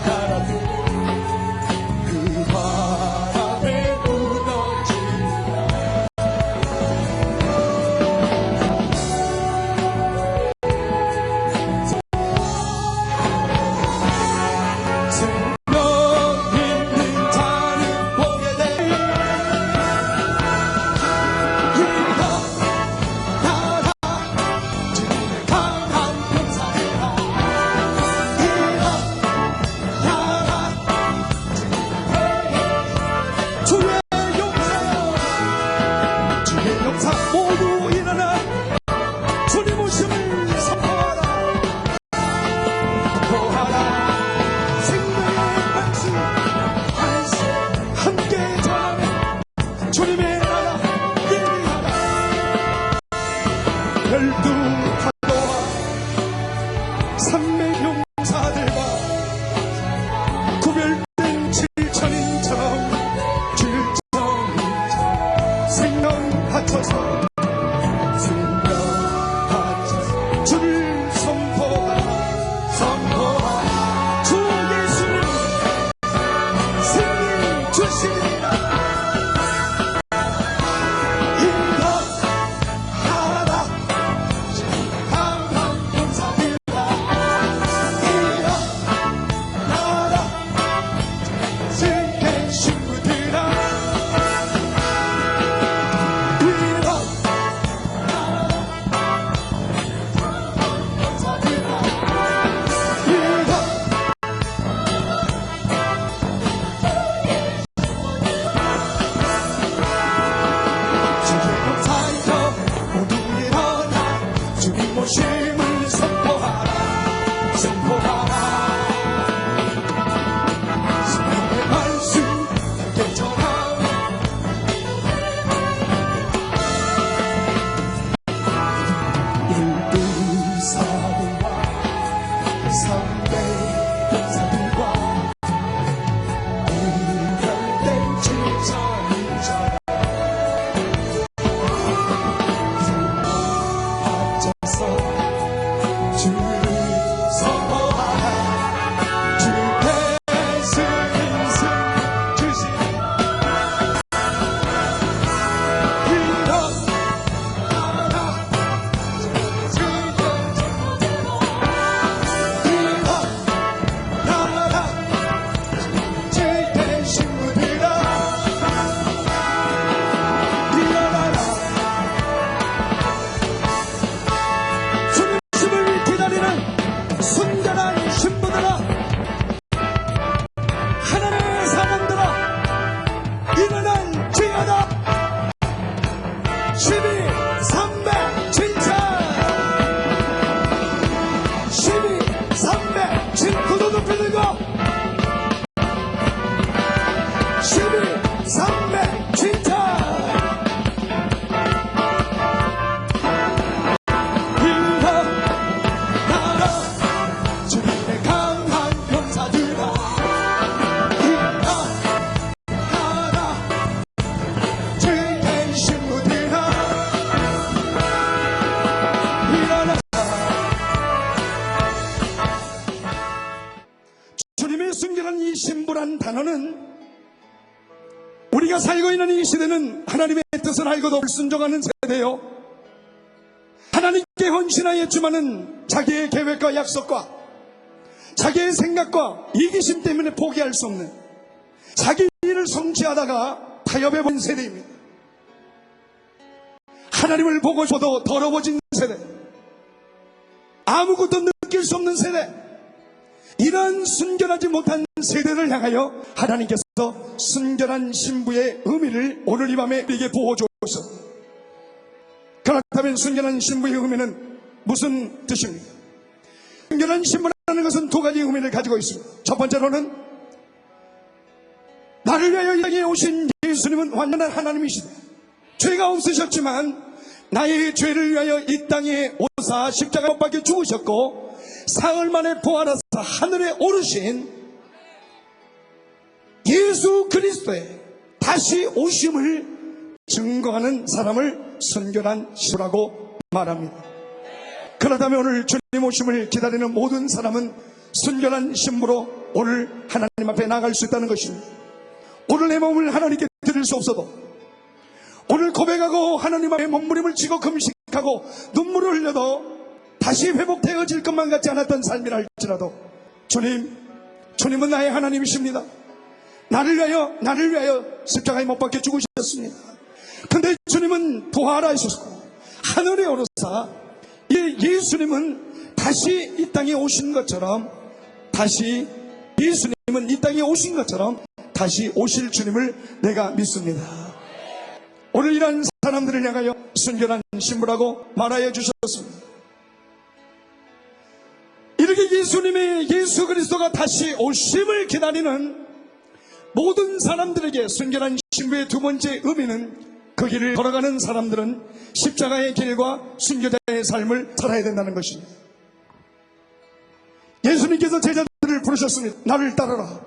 나라들 그 바람에 무너지리라. 생명 있는 자는 보게 돼. 이리라 나라 주님의 강한 병사들아. 이리라 나라 주의 용사, 주의 용사 모두 일어나 주님 오심을 선포하라. 선포하라. 생명의 말씀 함께 전하며 주님의 나라 예비하라. 열두 파도와 삼백 용사들과 구별된 7천인처럼 질정인처럼 생명 바쳐서 주를 선포하라. 선포하라. 주 예수님 승리 주시리라. 일어나라 강한 용사들아. 일어나라 승리 친구들아. 일어나라 주님 오심을 선포하라. 선포하라. 생명의 말씀 함께 전하라. 열두 사도와 삼백 용사들과 구별된 7천인자라 주를 선포하라. 주의 승리 주시리라. 일어나라 일어나라 주의 친구들아. 일어나라. 주님 오심을 기다리는 순전한 신부들아, 하나님의 사람들아, 일어날지어다. 12, 300, 7천 12, 300, 7구도 높이 들고 12, 300, 7천 일어나라 주님의 강한 병사들아. 일어나라 주의 신부들아. 일어나라. 주님의 순결한 이 신부란 단어는 우리가 살고 있는 이 시대는 하나님의 뜻을 알고도 불순종하는 세대요, 하나님께 헌신하였지만은 자기의 계획과 약속과 자기의 생각과 이기심 때문에 포기할 수 없는, 자기 일을 성취하다가 타협해버린 세대입니다. 하나님을 보고서도 더러워진 세대, 아무것도 느낄 수 없는 세대, 이런 순결하지 못한 세대를 향하여 하나님께서 순결한 신부의 의미를 오늘 이 밤에 우리에게 부어주었습니다. 그렇다면 순결한 신부의 의미는 무슨 뜻입니까? 순결한 신부라는 것은 두 가지 의미를 가지고 있습니다. 첫 번째로는 나를 위하여 이 땅에 오신 예수님은 완전한 하나님이시다. 죄가 없으셨지만 나의 죄를 위하여 이 땅에 오사 십자가 못 박혀 죽으셨고 사흘 만에 부활하사 하늘에 오르신 예수 그리스도의 다시 오심을 증거하는 사람을 순결한 신부라고 말합니다. 그렇다면 오늘 주님 오심을 기다리는 모든 사람은 순결한 신부로 오늘 하나님 앞에 나갈 수 있다는 것입니다. 오늘 내 몸을 하나님께 드릴 수 없어도 오늘 고백하고 하나님 앞에 몸부림을 치고 금식하고 눈물을 흘려도 다시 회복되어질 것만 같지 않았던 삶이라 할지라도 주님은 나의 하나님이십니다. 나를 위하여 십자가에 못 박혀 죽으셨습니다. 근데 주님은 부활하셨고 하늘에 오르사 예수님은 다시 이 땅에 오신 것처럼 예수님은 이 땅에 오신 것처럼 다시 오실 주님을 내가 믿습니다. 오늘 이러한 사람들을 향하여 순결한 신부라고 말하여 주셨습니다. 이렇게 예수 그리스도가 다시 오심을 기다리는 모든 사람들에게 순결한 신부의 두 번째 의미는 그 길을 걸어가는 사람들은 십자가의 길과 순교자의 삶을 살아야 된다는 것입니다. 예수님께서 제자들을 부르셨습니다. 나를 따르라.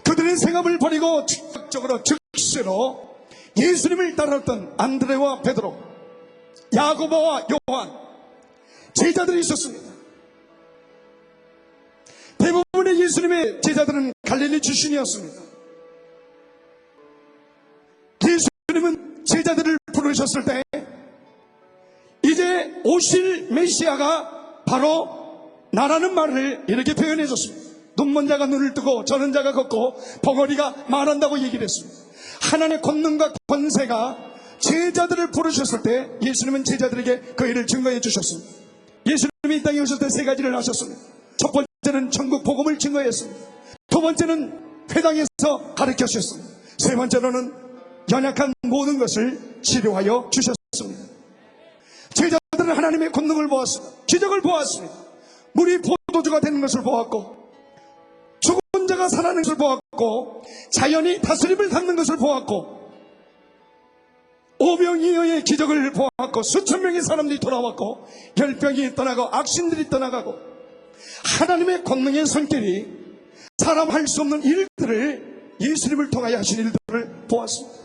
그들의 생업을 버리고 즉각적으로 즉시로 예수님을 따랐던 안드레와 베드로, 야고보와 요한 제자들이 있었습니다. 대부분의 예수님의 제자들은 갈릴리 출신이었습니다. 예수님은 제자들을 부르셨을 때 이제 오실 메시아가 바로 나라는 말을 이렇게 표현해 줬습니다. 눈먼 자가 눈을 뜨고 저는 자가 걷고 벙어리가 말한다고 얘기를 했습니다. 하나님의 권능과 권세가 제자들을 부르셨을 때 예수님은 제자들에게 그 일을 증거해 주셨습니다. 예수님이 이 땅에 오실 때 세 가지를 하셨습니다. 첫 번째는 천국 복음을 증거했습니다. 두 번째는 회당에서 가르쳐 주셨습니다. 세 번째로는 연약한 모든 것을 치료하여 주셨습니다. 제자들은 하나님의 권능을 보았습니다. 기적을 보았습니다. 물이 포도주가 되는 것을 보았고 죽은 자가 살아나는 것을 보았고 자연이 다스림을 갖는 것을 보았고 오병이어의 기적을 보았고 수천 명의 사람들이 돌아왔고 열병이 떠나고 악신들이 떠나가고 하나님의 권능의 손길이 사람 할 수 없는 일들을 예수님을 통하여 하신 일들을 보았습니다.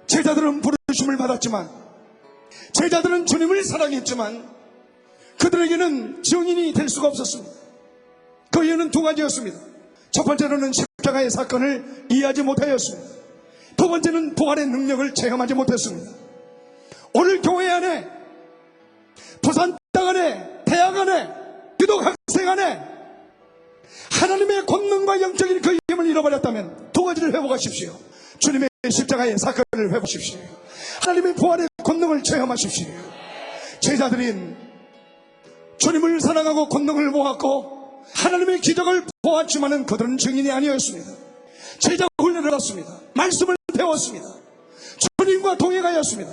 제자들은 부르심을 받았지만 제자들은 주님을 사랑했지만 그들에게는 증인이 될 수가 없었습니다. 그 이유는 두 가지였습니다. 첫 번째로는 십자가의 사건을 이해하지 못하였습니다. 두 번째는 부활의 능력을 체험하지 못했습니다. 오늘 교회 안에, 부산 땅 안에, 대학 안에, 기독 학생 안에 하나님의 권능과 영적인 그 힘을 잃어버렸다면 두 가지를 회복하십시오. 주님의 십자가의 사건을 회복하십시오. 하나님의 부활의 권능을 체험하십시오. 제자들인 주님을 사랑하고 권능을 보았고 하나님의 기적을 보았지만은 그들은 증인이 아니었습니다. 제자 훈련을 받았습니다. 말씀을 배웠습니다. 주님과 동행하였습니다.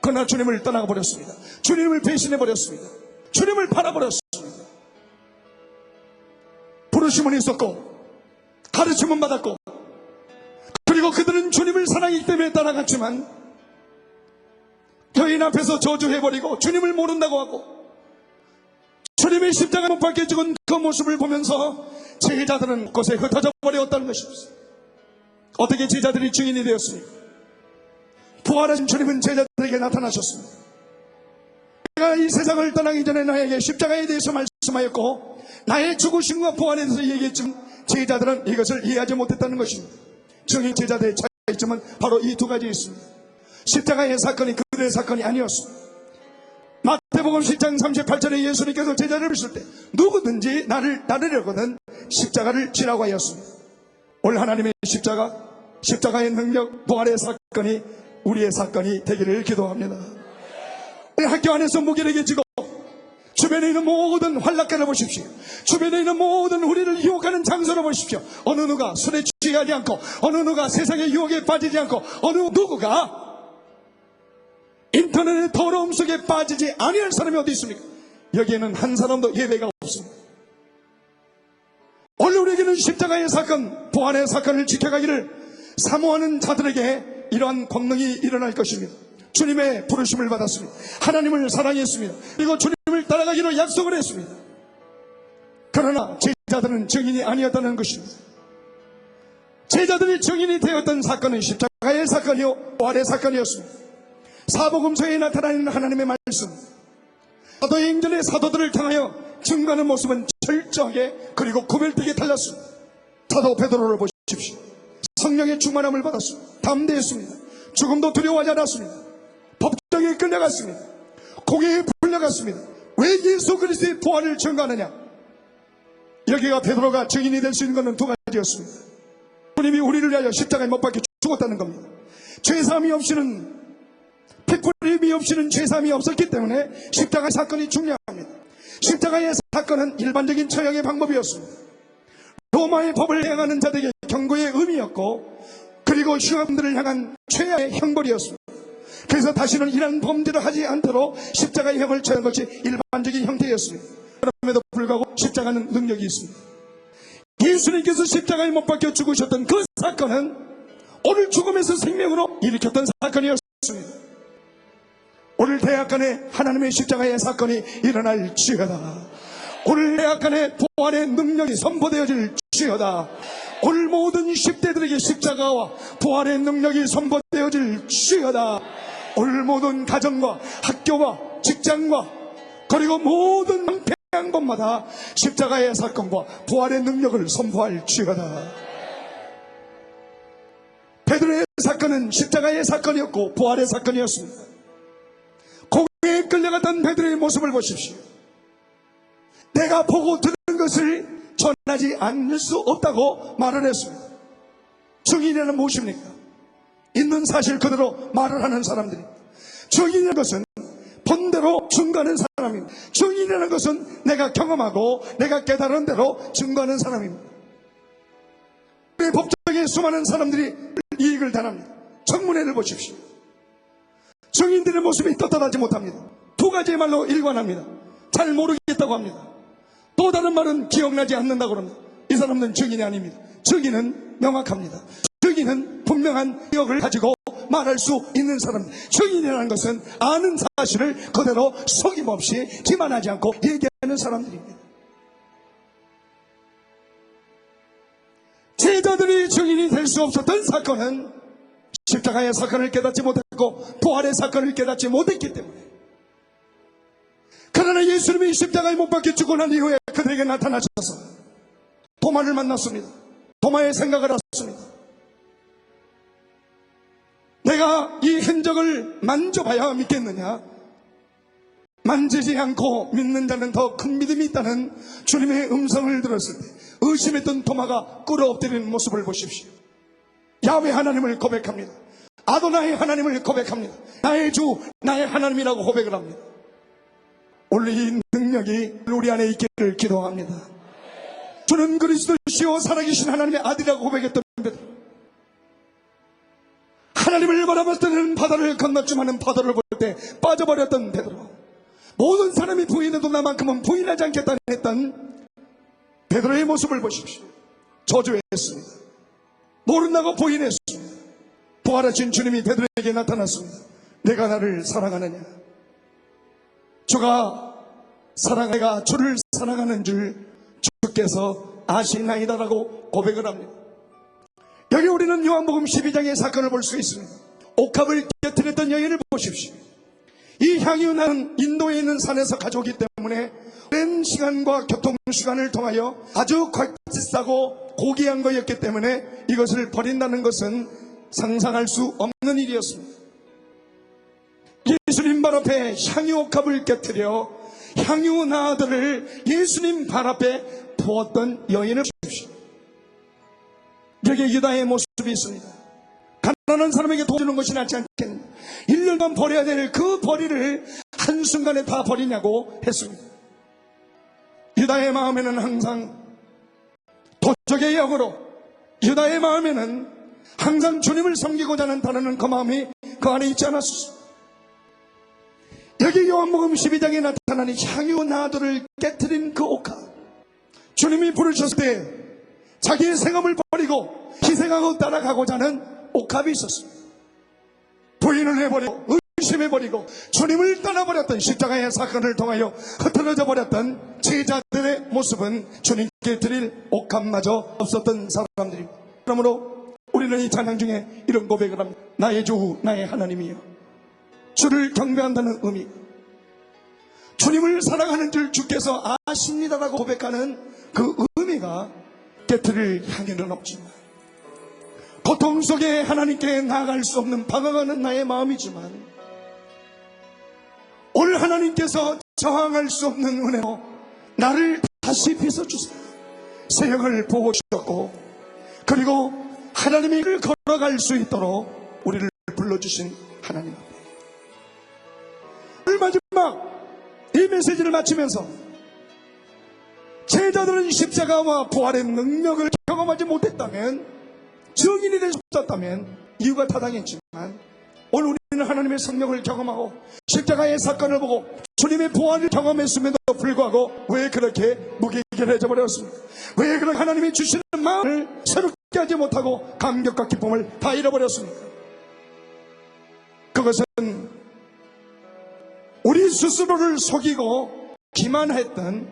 그러나 주님을 떠나가 버렸습니다. 주님을 배신해 버렸습니다. 주님을 팔아버렸습니다. 부르심은 있었고 가르침은 받았고 그리고 그들은 주님을 사랑하기 때문에 따라갔지만 여인 앞에서 저주해버리고 주님을 모른다고 하고 주님의 십자가 못 박혀 죽은 그 모습을 보면서 제자들은 곳에 흩어져 버렸다는 것입니다. 어떻게 제자들이 증인이 되었습니까? 부활하신 주님은 제자들에게 나타나셨습니다. 내가 이 세상을 떠나기 전에 나에게 십자가에 대해서 말씀하였고 나의 죽으심과 부활에 대해서 얘기했지만 제자들은 이것을 이해하지 못했다는 것입니다. 증인 제자들의 차이점은 바로 이 두 가지 있습니다. 십자가의 사건이 그들의 사건이 아니었습니다. 마태복음 10장 38절에 예수님께서 제자를 부르실 때 누구든지 나를 따르려거든 십자가를 지라고 하였습니다. 오늘 하나님의 십자가의 능력, 부활의 사건이 우리의 사건이 되기를 기도합니다. 우리 학교 안에서 무기력에 지고 주변에 있는 모든 환락가를 보십시오. 주변에 있는 모든 우리를 유혹하는 장소를 보십시오. 어느 누가 술에 취하지 않고 어느 누가 세상의 유혹에 빠지지 않고 어느 누구가 인터넷의 더러움 속에 빠지지 아니할 사람이 어디 있습니까? 여기에는 한 사람도 예외가 없습니다. 오늘 우리에게는 십자가의 사건, 부활의 사건을 지켜가기를 사모하는 자들에게 이러한 권능이 일어날 것입니다. 주님의 부르심을 받았습니다. 하나님을 사랑했습니다. 그리고 주님을 따라가기로 약속을 했습니다. 그러나 제자들은 증인이 아니었다는 것입니다. 제자들이 증인이 되었던 사건은 십자가의 사건이요 부활의 사건이었습니다. 사복음서에 나타나는 하나님의 말씀, 사도행전의 사도들을 향하여 증거하는 모습은 철저하게 그리고 구별되게 달렸습니다. 사도 베드로를 보십시오. 성령의 충만함을 받았습니다. 담대했습니다. 죽음도 두려워하지 않았습니다. 법정에 끌려갔습니다. 공회에 불려갔습니다. 왜 예수 그리스도의 부활을 증거하느냐? 여기가 베드로가 증인이 될 수 있는 것은 두 가지였습니다. 주님이 우리를 위하여 십자가에 못 박혀 죽었다는 겁니다. 죄사함이 없이는, 피풀림이 없이는 죄사함이 없었기 때문에 십자가 사건이 중요합니다. 십자가의 사건은 일반적인 처형의 방법이었습니다. 로마의 법을 행하는 자들에게 경고의 의미였고, 그리고 흉악들을 향한 최악의 형벌이었습니다. 그래서 다시는 이런 범죄를 하지 않도록 십자가의 형을 처한 것이 일반적인 형태였습니다. 그럼에도 불구하고 십자가는 능력이 있습니다. 예수님께서 십자가에 못 박혀 죽으셨던 그 사건은 오늘 죽음에서 생명으로 일으켰던 사건이었습니다. 오늘 대학간에 하나님의 십자가의 사건이 일어날지어다. 오늘 대학간에 부활의 능력이 선포되어질 지어다. 오늘 모든 10대들에게 십자가와 부활의 능력이 선포되어질 지어다. 오늘 모든 가정과 학교와 직장과 그리고 모든 방패한 곳마다 십자가의 사건과 부활의 능력을 선포할 지어다. 베드로의 사건은 십자가의 사건이었고 부활의 사건이었습니다. 공회에 끌려갔던 베드로의 모습을 보십시오. 내가 보고 들은 것을 전하지 않을 수 없다고 말을 했습니다. 증인이란 무엇입니까? 있는 사실 그대로 말을 하는 사람들입니다. 증인이라는 것은 본대로 증거하는 사람입니다. 증인이라는 것은 내가 경험하고 내가 깨달은 대로 증거하는 사람입니다. 법정에 수많은 사람들이 이익을 당합니다. 청문회를 보십시오. 증인들의 모습이 떳떳하지 못합니다. 두 가지의 말로 일관합니다. 잘 모르겠다고 합니다. 또 다른 말은 기억나지 않는다고 합니다. 이 사람은 증인이 아닙니다. 증인은 명확합니다. 증인은 분명한 기억을 가지고 말할 수 있는 사람입니다. 증인이라는 것은 아는 사실을 그대로 속임없이 기만하지 않고 얘기하는 사람들입니다. 제자들이 증인이 될 수 없었던 사건은 십자가의 사건을 깨닫지 못했고 부활의 사건을 깨닫지 못했기 때문에, 그러나 예수님이 십자가에 못 박혀 죽고 난 이후에 그들에게 나타나셔서 도마를 만났습니다. 도마의 생각을 했습니다. 내가 이 흔적을 만져봐야 믿겠느냐? 만지지 않고 믿는 자는 더 큰 믿음이 있다는 주님의 음성을 들었을 때 의심했던 도마가 꿇어 엎드리는 모습을 보십시오. 야훼 하나님을 고백합니다. 아도나의 하나님을 고백합니다. 나의 주, 나의 하나님이라고 고백을 합니다. 오늘 이 능력이 우리 안에 있기를 기도합니다. 주는 그리스도시요 살아계신 하나님의 아들이라고 고백했던 베드로, 하나님을 바라볼 때는 바다를 건넜지만은 바다를 볼 때 빠져버렸던 베드로, 모든 사람이 부인해도 나만큼은 부인하지 않겠다 했던 베드로의 모습을 보십시오. 저주했습니다. 모른다고 부인했습니다. 부활하신 주님이 베드로에게 나타났습니다. 내가 나를 사랑하느냐? 내가 주를 사랑하는 줄 주께서 아시나이다라고 고백을 합니다. 여기 우리는 요한복음 12장의 사건을 볼 수 있습니다. 옥합을 깨뜨렸던 여인을 보십시오. 이 향유나는 인도에 있는 산에서 가져오기 때문에 오랜 시간과 교통시간을 통하여 아주 값비싸고 고귀한 거였기 때문에 이것을 버린다는 것은 상상할 수 없는 일이었습니다. 예수님 발 앞에 향유옥합을 깨뜨려 향유나들을 예수님 발 앞에 부었던 여인을 보십시오. 여기에 유다의 모습이 있습니다. 가난한 사람에게 돈 주는 것이 낫지 않겠느냐? 1년간 버려야 될 그 벌이를 한순간에 다 버리냐고 했습니다. 유다의 마음에는 항상 도적의 역으로, 유다의 마음에는 항상 주님을 섬기고자 하는 다루는 그 마음이 그 안에 있지 않았습니다. 여기 요한복음 12장에 나타나는 향유나들을 깨뜨린 그 옥합, 주님이 부르셨을 때 자기의 생업을 버리고 희생하고 따라가고자 하는 옥합이 있었습니다. 부인을 해버리고 의심해버리고 주님을 떠나버렸던 십자가의 사건을 통하여 흐트러져 버렸던 제자들의 모습은 주님께 드릴 옥합마저 없었던 사람들입니다. 그러므로 우리는 이 찬양 중에 이런 고백을 합니다. 나의 주, 나의 하나님이여. 주를 경배한다는 의미, 주님을 사랑하는 줄 주께서 아십니다라고 고백하는 그 의미가 곁을 향해는 없지만, 고통 속에 하나님께 나아갈 수 없는 방황하는 나의 마음이지만, 오늘 하나님께서 저항할 수 없는 은혜로 나를 다시 빚어주세요. 새 영을 보고 주셨고, 그리고 하나님의 길을 걸어갈 수 있도록 우리를 불러주신 하나님 앞에, 오늘 마지막 이 메시지를 마치면서 제자들은 십자가와 부활의 능력을 경험하지 못했다면, 증인이 될 수 없었다면 이유가 타당했지만, 오늘 우리는 하나님의 성령을 경험하고 십자가의 사건을 보고 주님의 부활을 경험했음에도 불구하고 왜 그렇게 무기결해져 버렸습니까? 왜 그렇게 하나님이 주시는 마음을 새롭게 하지 못하고 감격과 기쁨을 다 잃어버렸습니까? 그것은 우리 스스로를 속이고 기만했던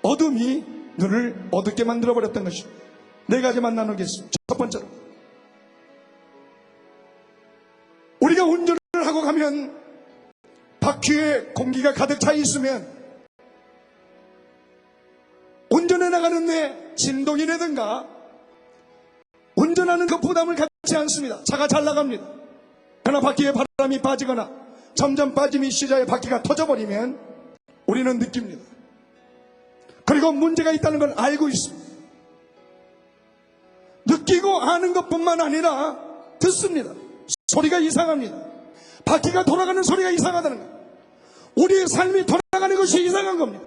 어둠이 눈을 어둡게 만들어버렸던 것입니다. 네 가지만 나누겠습니다. 첫 번째로, 우리가 운전을 하고 가면 바퀴에 공기가 가득 차 있으면 운전해 나가는데 진동이라든가 운전하는 그 부담을 갖지 않습니다. 차가 잘 나갑니다. 그러나 바퀴에 바람이 빠지거나 점점 빠짐이 시작해 바퀴가 터져버리면 우리는 느낍니다. 그리고 문제가 있다는 걸 알고 있습니다. 느끼고 아는 것뿐만 아니라 듣습니다. 소리가 이상합니다. 바퀴가 돌아가는 소리가 이상하다는 것, 우리의 삶이 돌아가는 것이 이상한 겁니다.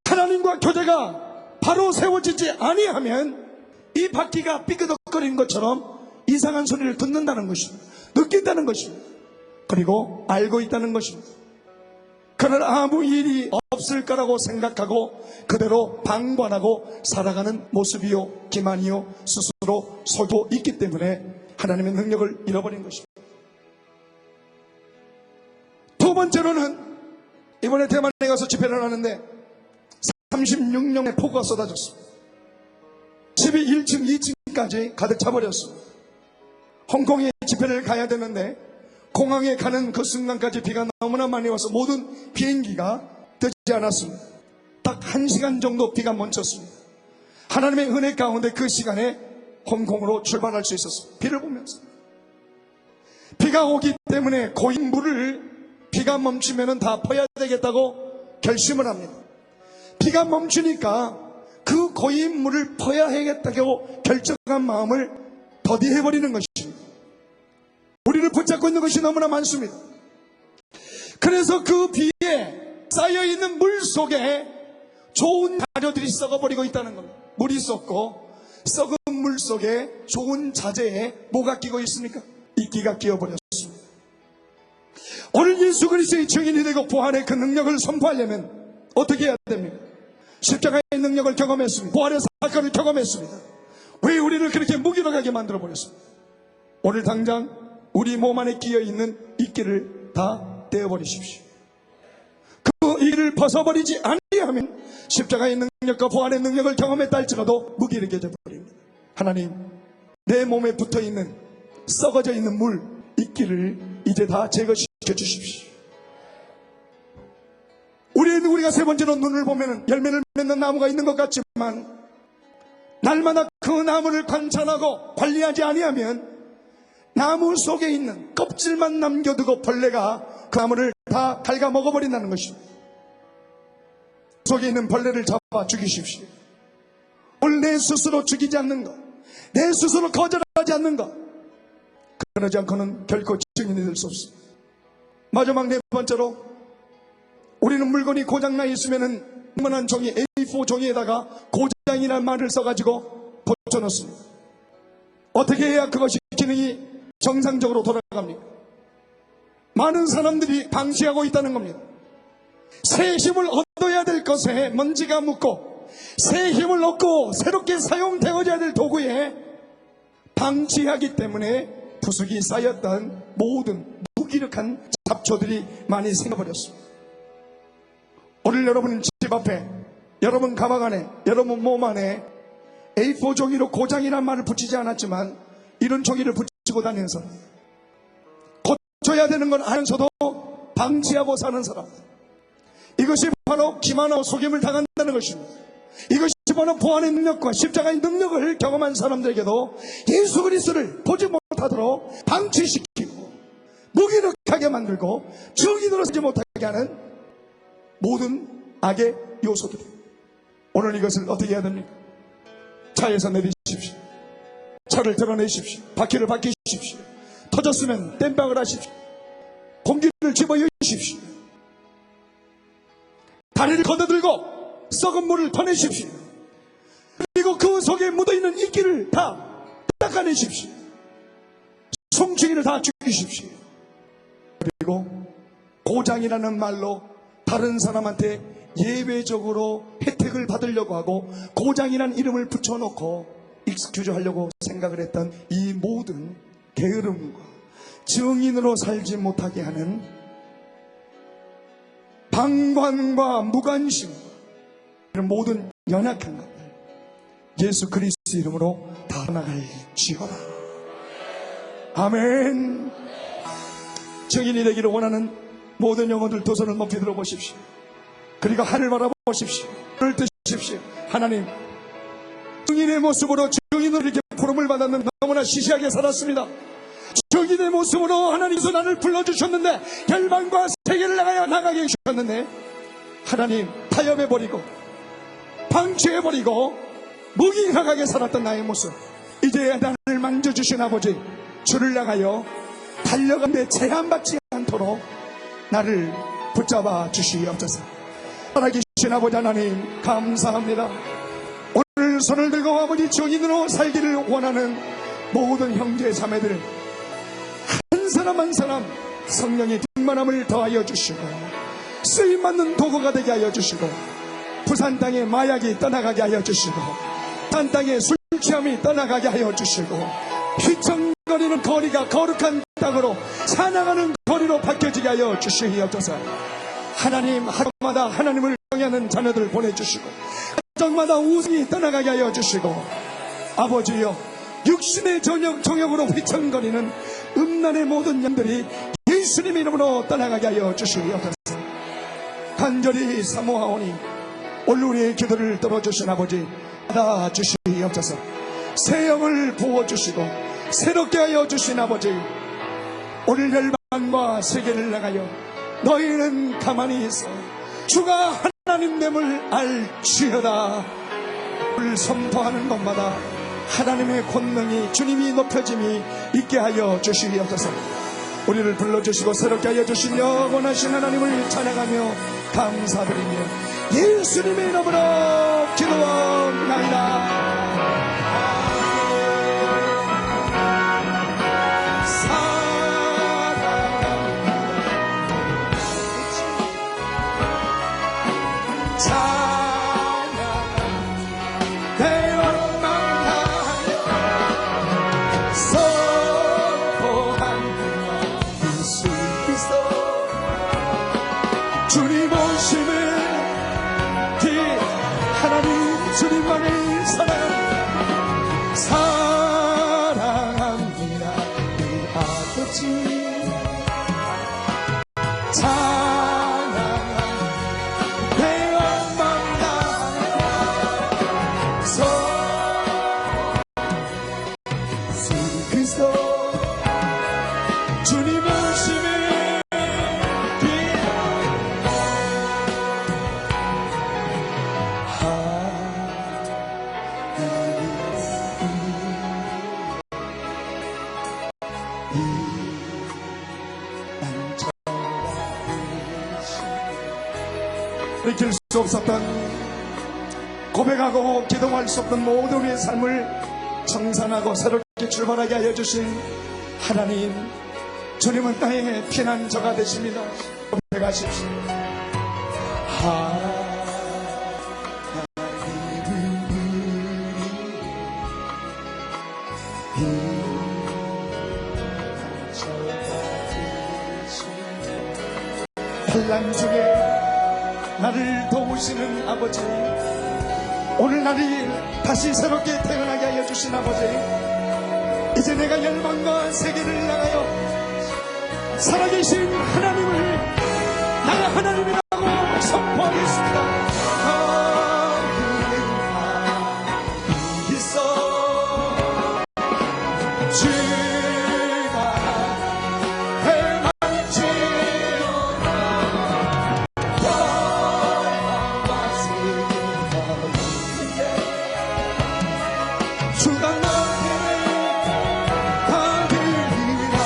하나님과 교제가 바로 세워지지 아니하면 이 바퀴가 삐그덕거리는 것처럼 이상한 소리를 듣는다는 것입니다. 느낀다는 것입니다. 그리고 알고 있다는 것입니다. 그러나 아무 일이 없을 거라고 생각하고 그대로 방관하고 살아가는 모습이요, 기만이요, 스스로 속이고 있기 때문에 하나님의 능력을 잃어버린 것입니다. 두 번째로는, 이번에 대만에 가서 집회를 하는데 36년의 폭우가 쏟아졌습니다. 집이 1층, 2층까지 가득 차버렸습니다. 홍콩에 집회를 가야 되는데 공항에 가는 그 순간까지 비가 너무나 많이 와서 모든 비행기가 뜨지 않았습니다. 딱 1시간 정도 비가 멈췄습니다. 하나님의 은혜 가운데 그 시간에 홍콩으로 출발할 수 있었습니다. 비를 보면서. 비가 오기 때문에 고인 물을 비가 멈추면 다 퍼야 되겠다고 결심을 합니다. 비가 멈추니까 그 고인 물을 퍼야 하겠다고 결정한 마음을 더디해버리는 것입니다. 우리를 붙잡고 있는 것이 너무나 많습니다. 그래서 그 비에 쌓여있는 물 속에 좋은 자료들이 썩어버리고 있다는 겁니다. 물이 썩고 썩은 물 속에 좋은 자재에 뭐가 끼고 있습니까? 이끼가 끼어버렸습니다. 오늘 예수 그리스도의 증인이 되고 부활의 그 능력을 선포하려면 어떻게 해야 됩니까? 십자가의 능력을 경험했습니다. 부활의 사건을 경험했습니다. 왜 우리를 그렇게 무기력하게 만들어버렸습니까? 오늘 당장 우리 몸 안에 끼어있는 이끼를 다 떼어버리십시오. 그 이끼를 벗어버리지 아니하면 십자가의 능력과 부활의 능력을 경험했다 할지라도 무기력해져 버립니다. 하나님, 내 몸에 붙어있는 썩어져 있는 물, 이끼를 이제 다 제거시켜 주십시오. 우리가 세 번째로 눈을 보면 열매를 맺는 나무가 있는 것 같지만, 날마다 그 나무를 관찰하고 관리하지 아니하면 나무 속에 있는 껍질만 남겨두고 벌레가 그 나무를 다 갉아 먹어버린다는 것입니다. 속에 있는 벌레를 잡아 죽이십시오. 오늘 내 스스로 죽이지 않는 것, 내 스스로 거절하지 않는 것, 그러지 않고는 결코 증인이 될 수 없습니다. 마지막 네 번째로, 우리는 물건이 고장나 있으면은 원한 종이 A4 종이에다가 고장이라는 말을 써가지고 붙여놓습니다. 어떻게 해야 그것이 기능이 정상적으로 돌아갑니까? 많은 사람들이 방치하고 있다는 겁니다. 새 힘을 얻어야 될 것에 먼지가 묻고 새 힘을 얻고 새롭게 사용되어야 될 도구에 방치하기 때문에 부숙이 쌓였던 모든 무기력한 잡초들이 많이 생겨버렸습니다. 오늘 여러분 집 앞에, 여러분 가방 안에, 여러분 몸 안에 A4 종이로 고장이라는 말을 붙이지 않았지만 이런 종이를 붙이고 다니는 사람, 고쳐야 되는 건 알면서도 방치하고 사는 사람, 이것이 바로 기만하고 속임을 당한다는 것입니다. 이것이 바로 보안의 능력과 십자가의 능력을 경험한 사람들에게도 예수 그리스도를 보지 못하도록 방치시키고 무기력하게 만들고 정인으로 서지 못하게 하는 모든 악의 요소들이, 오늘 이것을 어떻게 해야 됩니까? 차에서 내리십시오. 차를 드러내십시오. 바퀴를 바뀌십시오. 터졌으면 땜빵을 하십시오. 공기를 집어여십시오. 다리를 걷어들고 썩은 물을 퍼내십시오. 그리고 그 속에 묻어있는 이끼를 다 닦아내십시오. 송충이를 다 죽이십시오. 그리고 고장이라는 말로 다른 사람한테 예외적으로 혜택을 받으려고 하고 고장이라는 이름을 붙여놓고 익스큐즈 하려고 생각을 했던 이 모든 게으름과 증인으로 살지 못하게 하는 방관과 무관심과 이런 모든 연약한 것들 예수 그리스도 이름으로 다 나갈지어다. 아멘. 증인이 되기를 원하는 모든 영혼들 두 손을 높이 들어보십시오. 그리고 하늘 바라보십시오. 눈을 뜨십시오. 하나님, 증인의 모습으로 증인으로 이렇게 부름을 받았는 너무나 시시하게 살았습니다. 증인의 모습으로 하나님께서 나를 불러주셨는데 결방과 세계를 나가게 해주셨는데 하나님 타협해버리고 방치해버리고 무기력하게 살았던 나의 모습, 이제 나를 만져주신 아버지 주를 향하여 달려가는데 제한받지 않도록 나를 붙잡아 주시옵소서. 살아계신 아버지 하나님 감사합니다. 오늘 손을 들고 아버지 증인으로 살기를 원하는 모든 형제 자매들 한 사람 한 사람 성령의 충만함을 더하여 주시고 쓰임받는 도구가 되게 하여 주시고 부산 땅의 마약이 떠나가게 하여 주시고 부산 땅의 술 취함이 떠나가게 하여 주시고 휘청거리는 거리가 거룩한 땅으로 사랑하는 거리로 바뀌어지게 하여 주시옵소서. 하나님 하루마다 하나님을 경외하는 자녀들 보내주시고 가정마다 우승이 떠나가게 하여 주시고 아버지여 육신의 정욕으로 휘청거리는 음란의 모든 영들이 예수님 이름으로 떠나가게 하여 주시옵소서. 간절히 사모하오니 오늘 우리의 기도를 들어주신 아버지 받아주시옵소서. 새 영을 부어주시고 새롭게 하여 주신 아버지 오늘 열방과 세계를 나가여 너희는 가만히 있어 주가 하나님됨을 알지어다. 을 선포하는 것마다 하나님의 권능이 주님이 높여짐이 있게 하여 주시옵소서. 우리를 불러주시고 새롭게 하여 주신 영원하신 하나님을 찬양하며 감사드리며 예수님의 이름으로 기도하옵나이다. 주님 오심을 하나님 주님만을 사랑합니다. 이 아버지 찬양합니다. 내 영광 다해서 예수 그리스도 주님 오심을 돌이킬 수 없었던 고백하고 기도할 수 없던 모든 우리의 삶을 청산하고 새롭게 출발하게 하여 주신 하나님, 주님은 땅의 피난처가 되십니다. 고백하십시오. 환난 중에 나를 도우시는 아버지, 오늘 날이 다시 새롭게 태어나게 하여 주신 아버지, 이제 내가 열방과 세계를 나가여 살아계신 하나님을 나의 하나님이라고 주가 해만지로다 주가 너희를 받으리라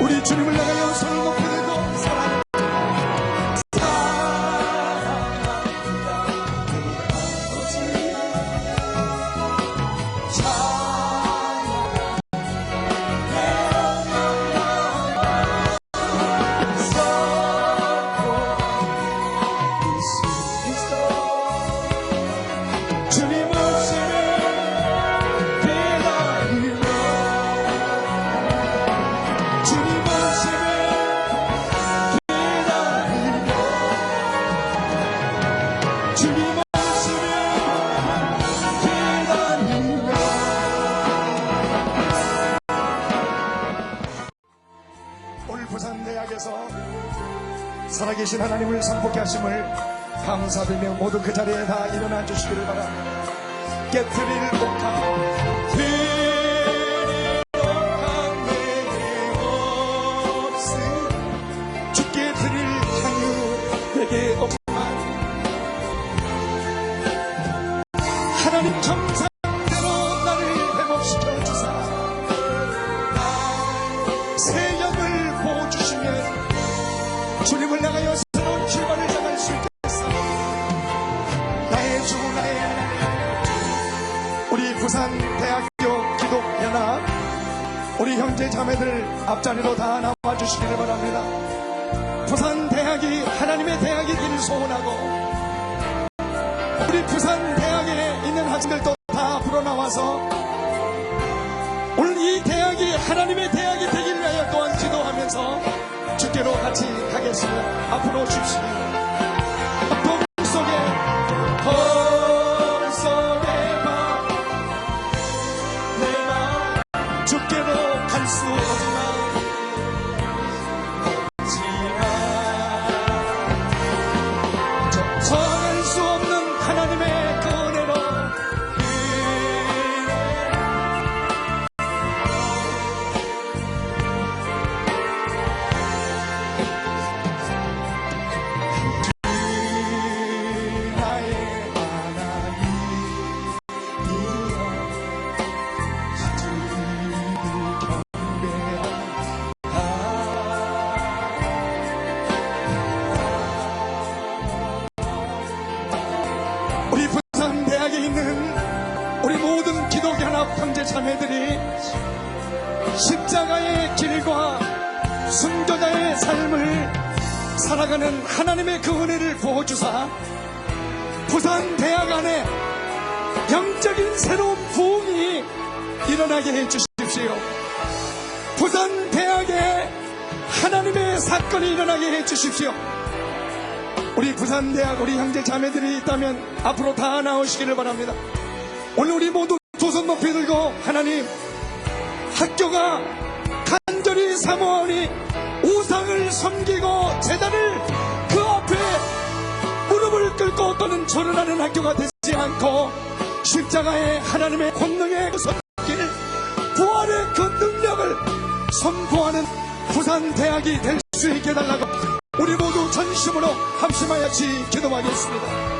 우리 주님을 향하여 손을 높이 들고 주님 오시면 기다리며 주님 오시면 기다리며 주님 오시면 기다리며 오늘 부산대학에서 살아계신 하나님을 선포케 하심을 감사드리며 모두 그 자리에 다 일어나 주시기를 바랍니다. 깨트릴 옥합 드릴 옥합 내게 없음 주께 드릴 향유 내게 없만 하나님 정상대로 나를 회복시켜 주사 새 영을 부어주시면 주님을 향하여 새로운 출발을 당할 수 있겠어. 나의 주 나의 하나님 우리 부산대학교 기독연합 우리 형제 자매들 앞자리로 다 나와주시기를 바랍니다. 부산대학이 하나님의 대학이기를 소원하고 우리 부산대학에 있는 학생들도 다 앞으로 나와서 오늘 이 대학이 하나님의 대학이 되기를 위하여 또한 기도하면서 주께로 같이 가겠습니다. 앞으로 오십시오. 봄 속에 내 마음 주께로 갈 수 없지만 정할 수 없는 하나님의 그 은혜로 우리 부산대학에 있는 우리 모든 기독연합 형제 자매들이 십자가의 길과 순교자의 삶을 살아가는 하나님의 그 은혜를 부어주사 부산대학 안에 영적인 새로운 부흥이 일어나게 해주십시오. 부산대학에 하나님의 사건이 일어나게 해주십시오. 우리 부산대학 우리 형제 자매들이 있다면 앞으로 다 나오시기를 바랍니다. 오늘 우리 모두 두 손 높이 들고 하나님 학교가 간절히 사모하니 우상을 섬기고 제단을 그 앞에 무릎을 꿇고 또는 절을 학교가 되지 않고 십자가의 하나님의 권능의 그 손길 부활의 그 능력을 선포하는 부산대학이 될 수 있게 해달라고 우리 모두 전심으로 합심하여 기도하겠습니다.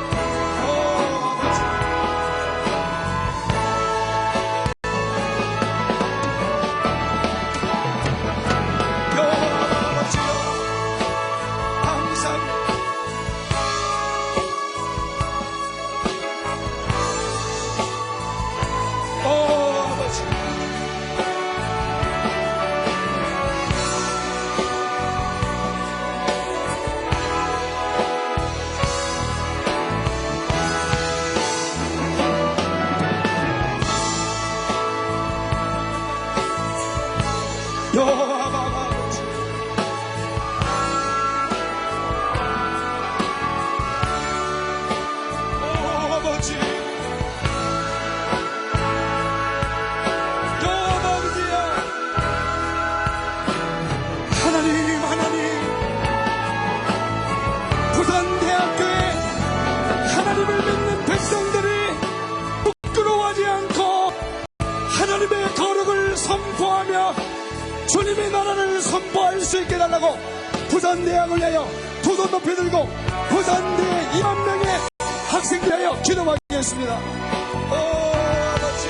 나라를 선포할 수 있게 해달라고 부산대학을 위하여 두 손 높이 들고 부산대 2만 명의 학생들 위하여 기도하겠습니다. 아버지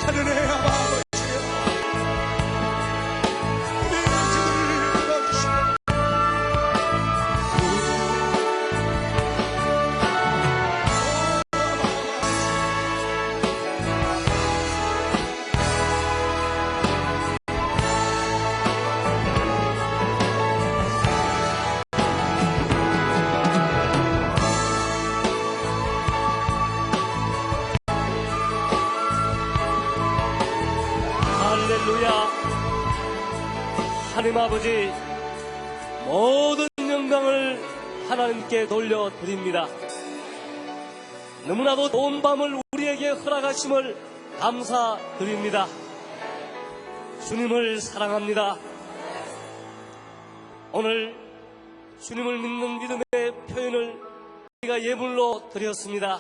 하늘의 아버지 우리의 기도를 들어주시고 할렐루야. 하나님 아버지, 모든 영광을 하나님께 돌려드립니다. 너무나도 좋은 밤을 우리에게 허락하심을 감사드립니다. 주님을 사랑합니다. 오늘 주님을 믿는 믿음의 표현을 우리가 예물로 드렸습니다.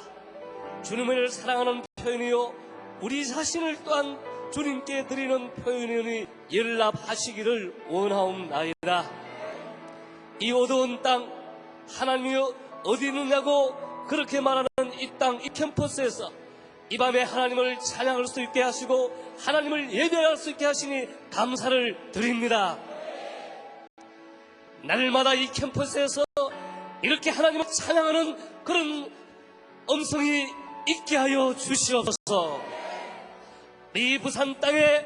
주님을 사랑하는 표현이요, 우리 자신을 또한 주님께 드리는 표현이 연락하시기를 원하옵나이다. 이 어두운 땅, 하나님이 어디 있느냐고 그렇게 말하는 이 땅, 이 캠퍼스에서 이 밤에 하나님을 찬양할 수 있게 하시고 하나님을 예배할 수 있게 하시니 감사를 드립니다. 날마다 이 캠퍼스에서 이렇게 하나님을 찬양하는 그런 음성이 있게 하여 주시옵소서. 이 부산 땅에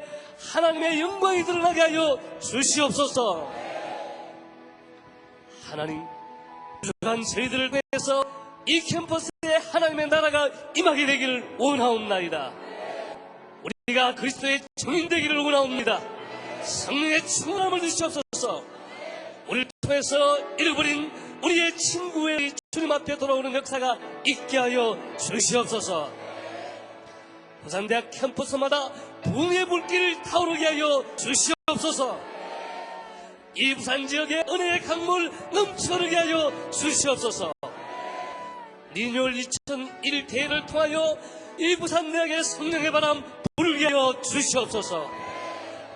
하나님의 영광이 드러나게 하여 주시옵소서. 하나님, 부족한 저희들을 위해서 이 캠퍼스에 하나님의 나라가 임하게 되기를 원하옵나이다. 우리가 그리스도의 증인 되기를 원하옵니다. 성령의 충만함을 주시옵소서. 우리를 통해서 잃어버린 우리의 친구의 주님 앞에 돌아오는 역사가 있게 하여 주시옵소서. 부산대학 캠퍼스마다 부흥의 불길을 타오르게 하여 주시옵소서. 이 부산 지역에 은혜의 강물 넘쳐흐르게 하여 주시옵소서. 리뉴얼 2001 대회를 통하여 이 부산대학의 성령의 바람 부르게 하여 주시옵소서.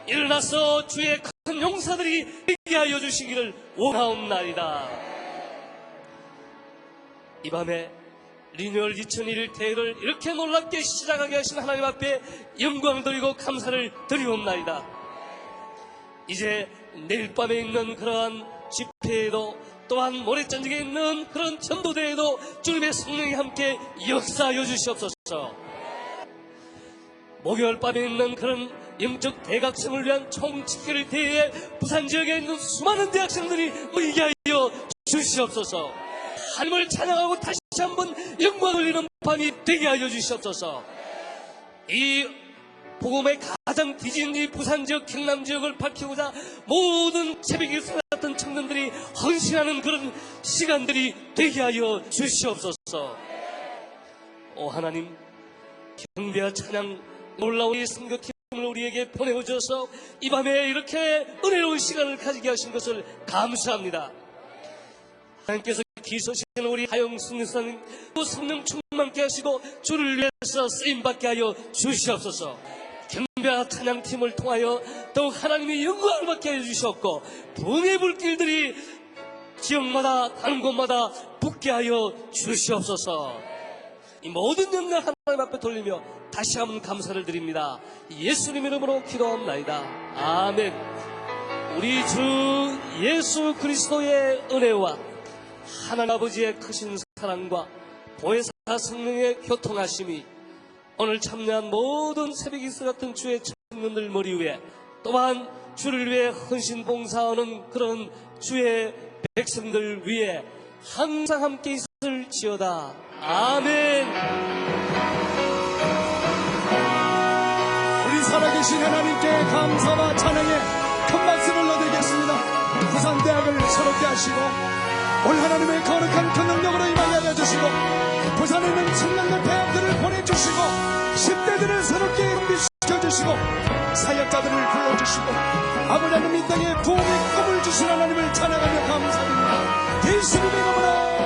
일어나서 주의 큰 용사들이 되게 하여 주시기를 원하옵나이다. 이 밤에 리뉴얼 2001 대회를 이렇게 놀랍게 시작하게 하신 하나님 앞에 영광을 드리고 감사를 드리옵나이다. 이제 내일 밤에 있는 그러한 집회에도 또한 모래전직에 있는 그런 전도대회에도 주님의 성령이 함께 역사하여 주시옵소서. 목요일 밤에 있는 그런 영적 대각성을 위한 총집회를 대회에 부산 지역에 있는 수많은 대학생들이 모이게 하여 주시옵소서. 하나님을 찬양하고 다시 한번 영광을 올리는 밤이 되게 하여 주시옵소서. 이 복음의 가장 뒤진 이 부산 지역, 경남 지역을 밝히고자 모든 새벽이 쏟았던 청년들이 헌신하는 그런 시간들이 되게 하여 주시옵소서. 오 하나님, 경배와 찬양 놀라운 이 선교팀을 우리에게 보내주셔서 이 밤에 이렇게 은혜로운 시간을 가지게 하신 것을 감사합니다. 하나님께서 기소신 우리 하영순 선생님 또 성령 충만케 하시고 주를 위해서 쓰임받게 하여 주시옵소서. 경배와 찬양팀을 통하여 더욱 하나님의 영광을 받게 하여 주셨고 부흥의 불길들이 지역마다 다른 곳마다 붙게 하여 주시옵소서. 이 모든 영광 하나님 앞에 돌리며 다시 한번 감사를 드립니다. 예수님 이름으로 기도합나이다. 아멘. 우리 주 예수 그리스도의 은혜와 하나님 아버지의 크신 사랑과 보혜사 성령의 교통하심이 오늘 참여한 모든 새벽 이슬 같은 주의 청년들 머리 위에 또한 주를 위해 헌신 봉사하는 그런 주의 백성들 위에 항상 함께 있을지어다. 아멘. 우리 살아계신 하나님께 감사와 찬양의 큰 박수를 올려드리겠습니다. 부산대학을 새롭게 하시고 올 하나님의 거룩한 그 능력으로 임하게 하여 주시고 부산에 있는 청년들 대학들을 보내주시고 10대들을 새롭게 준비시켜주시고 사역자들을 불러주시고 아버지 하나님 이 땅에 부흥의 꿈을 주신 하나님을 찬양하며 감사드립니다. 예수님의 이름으로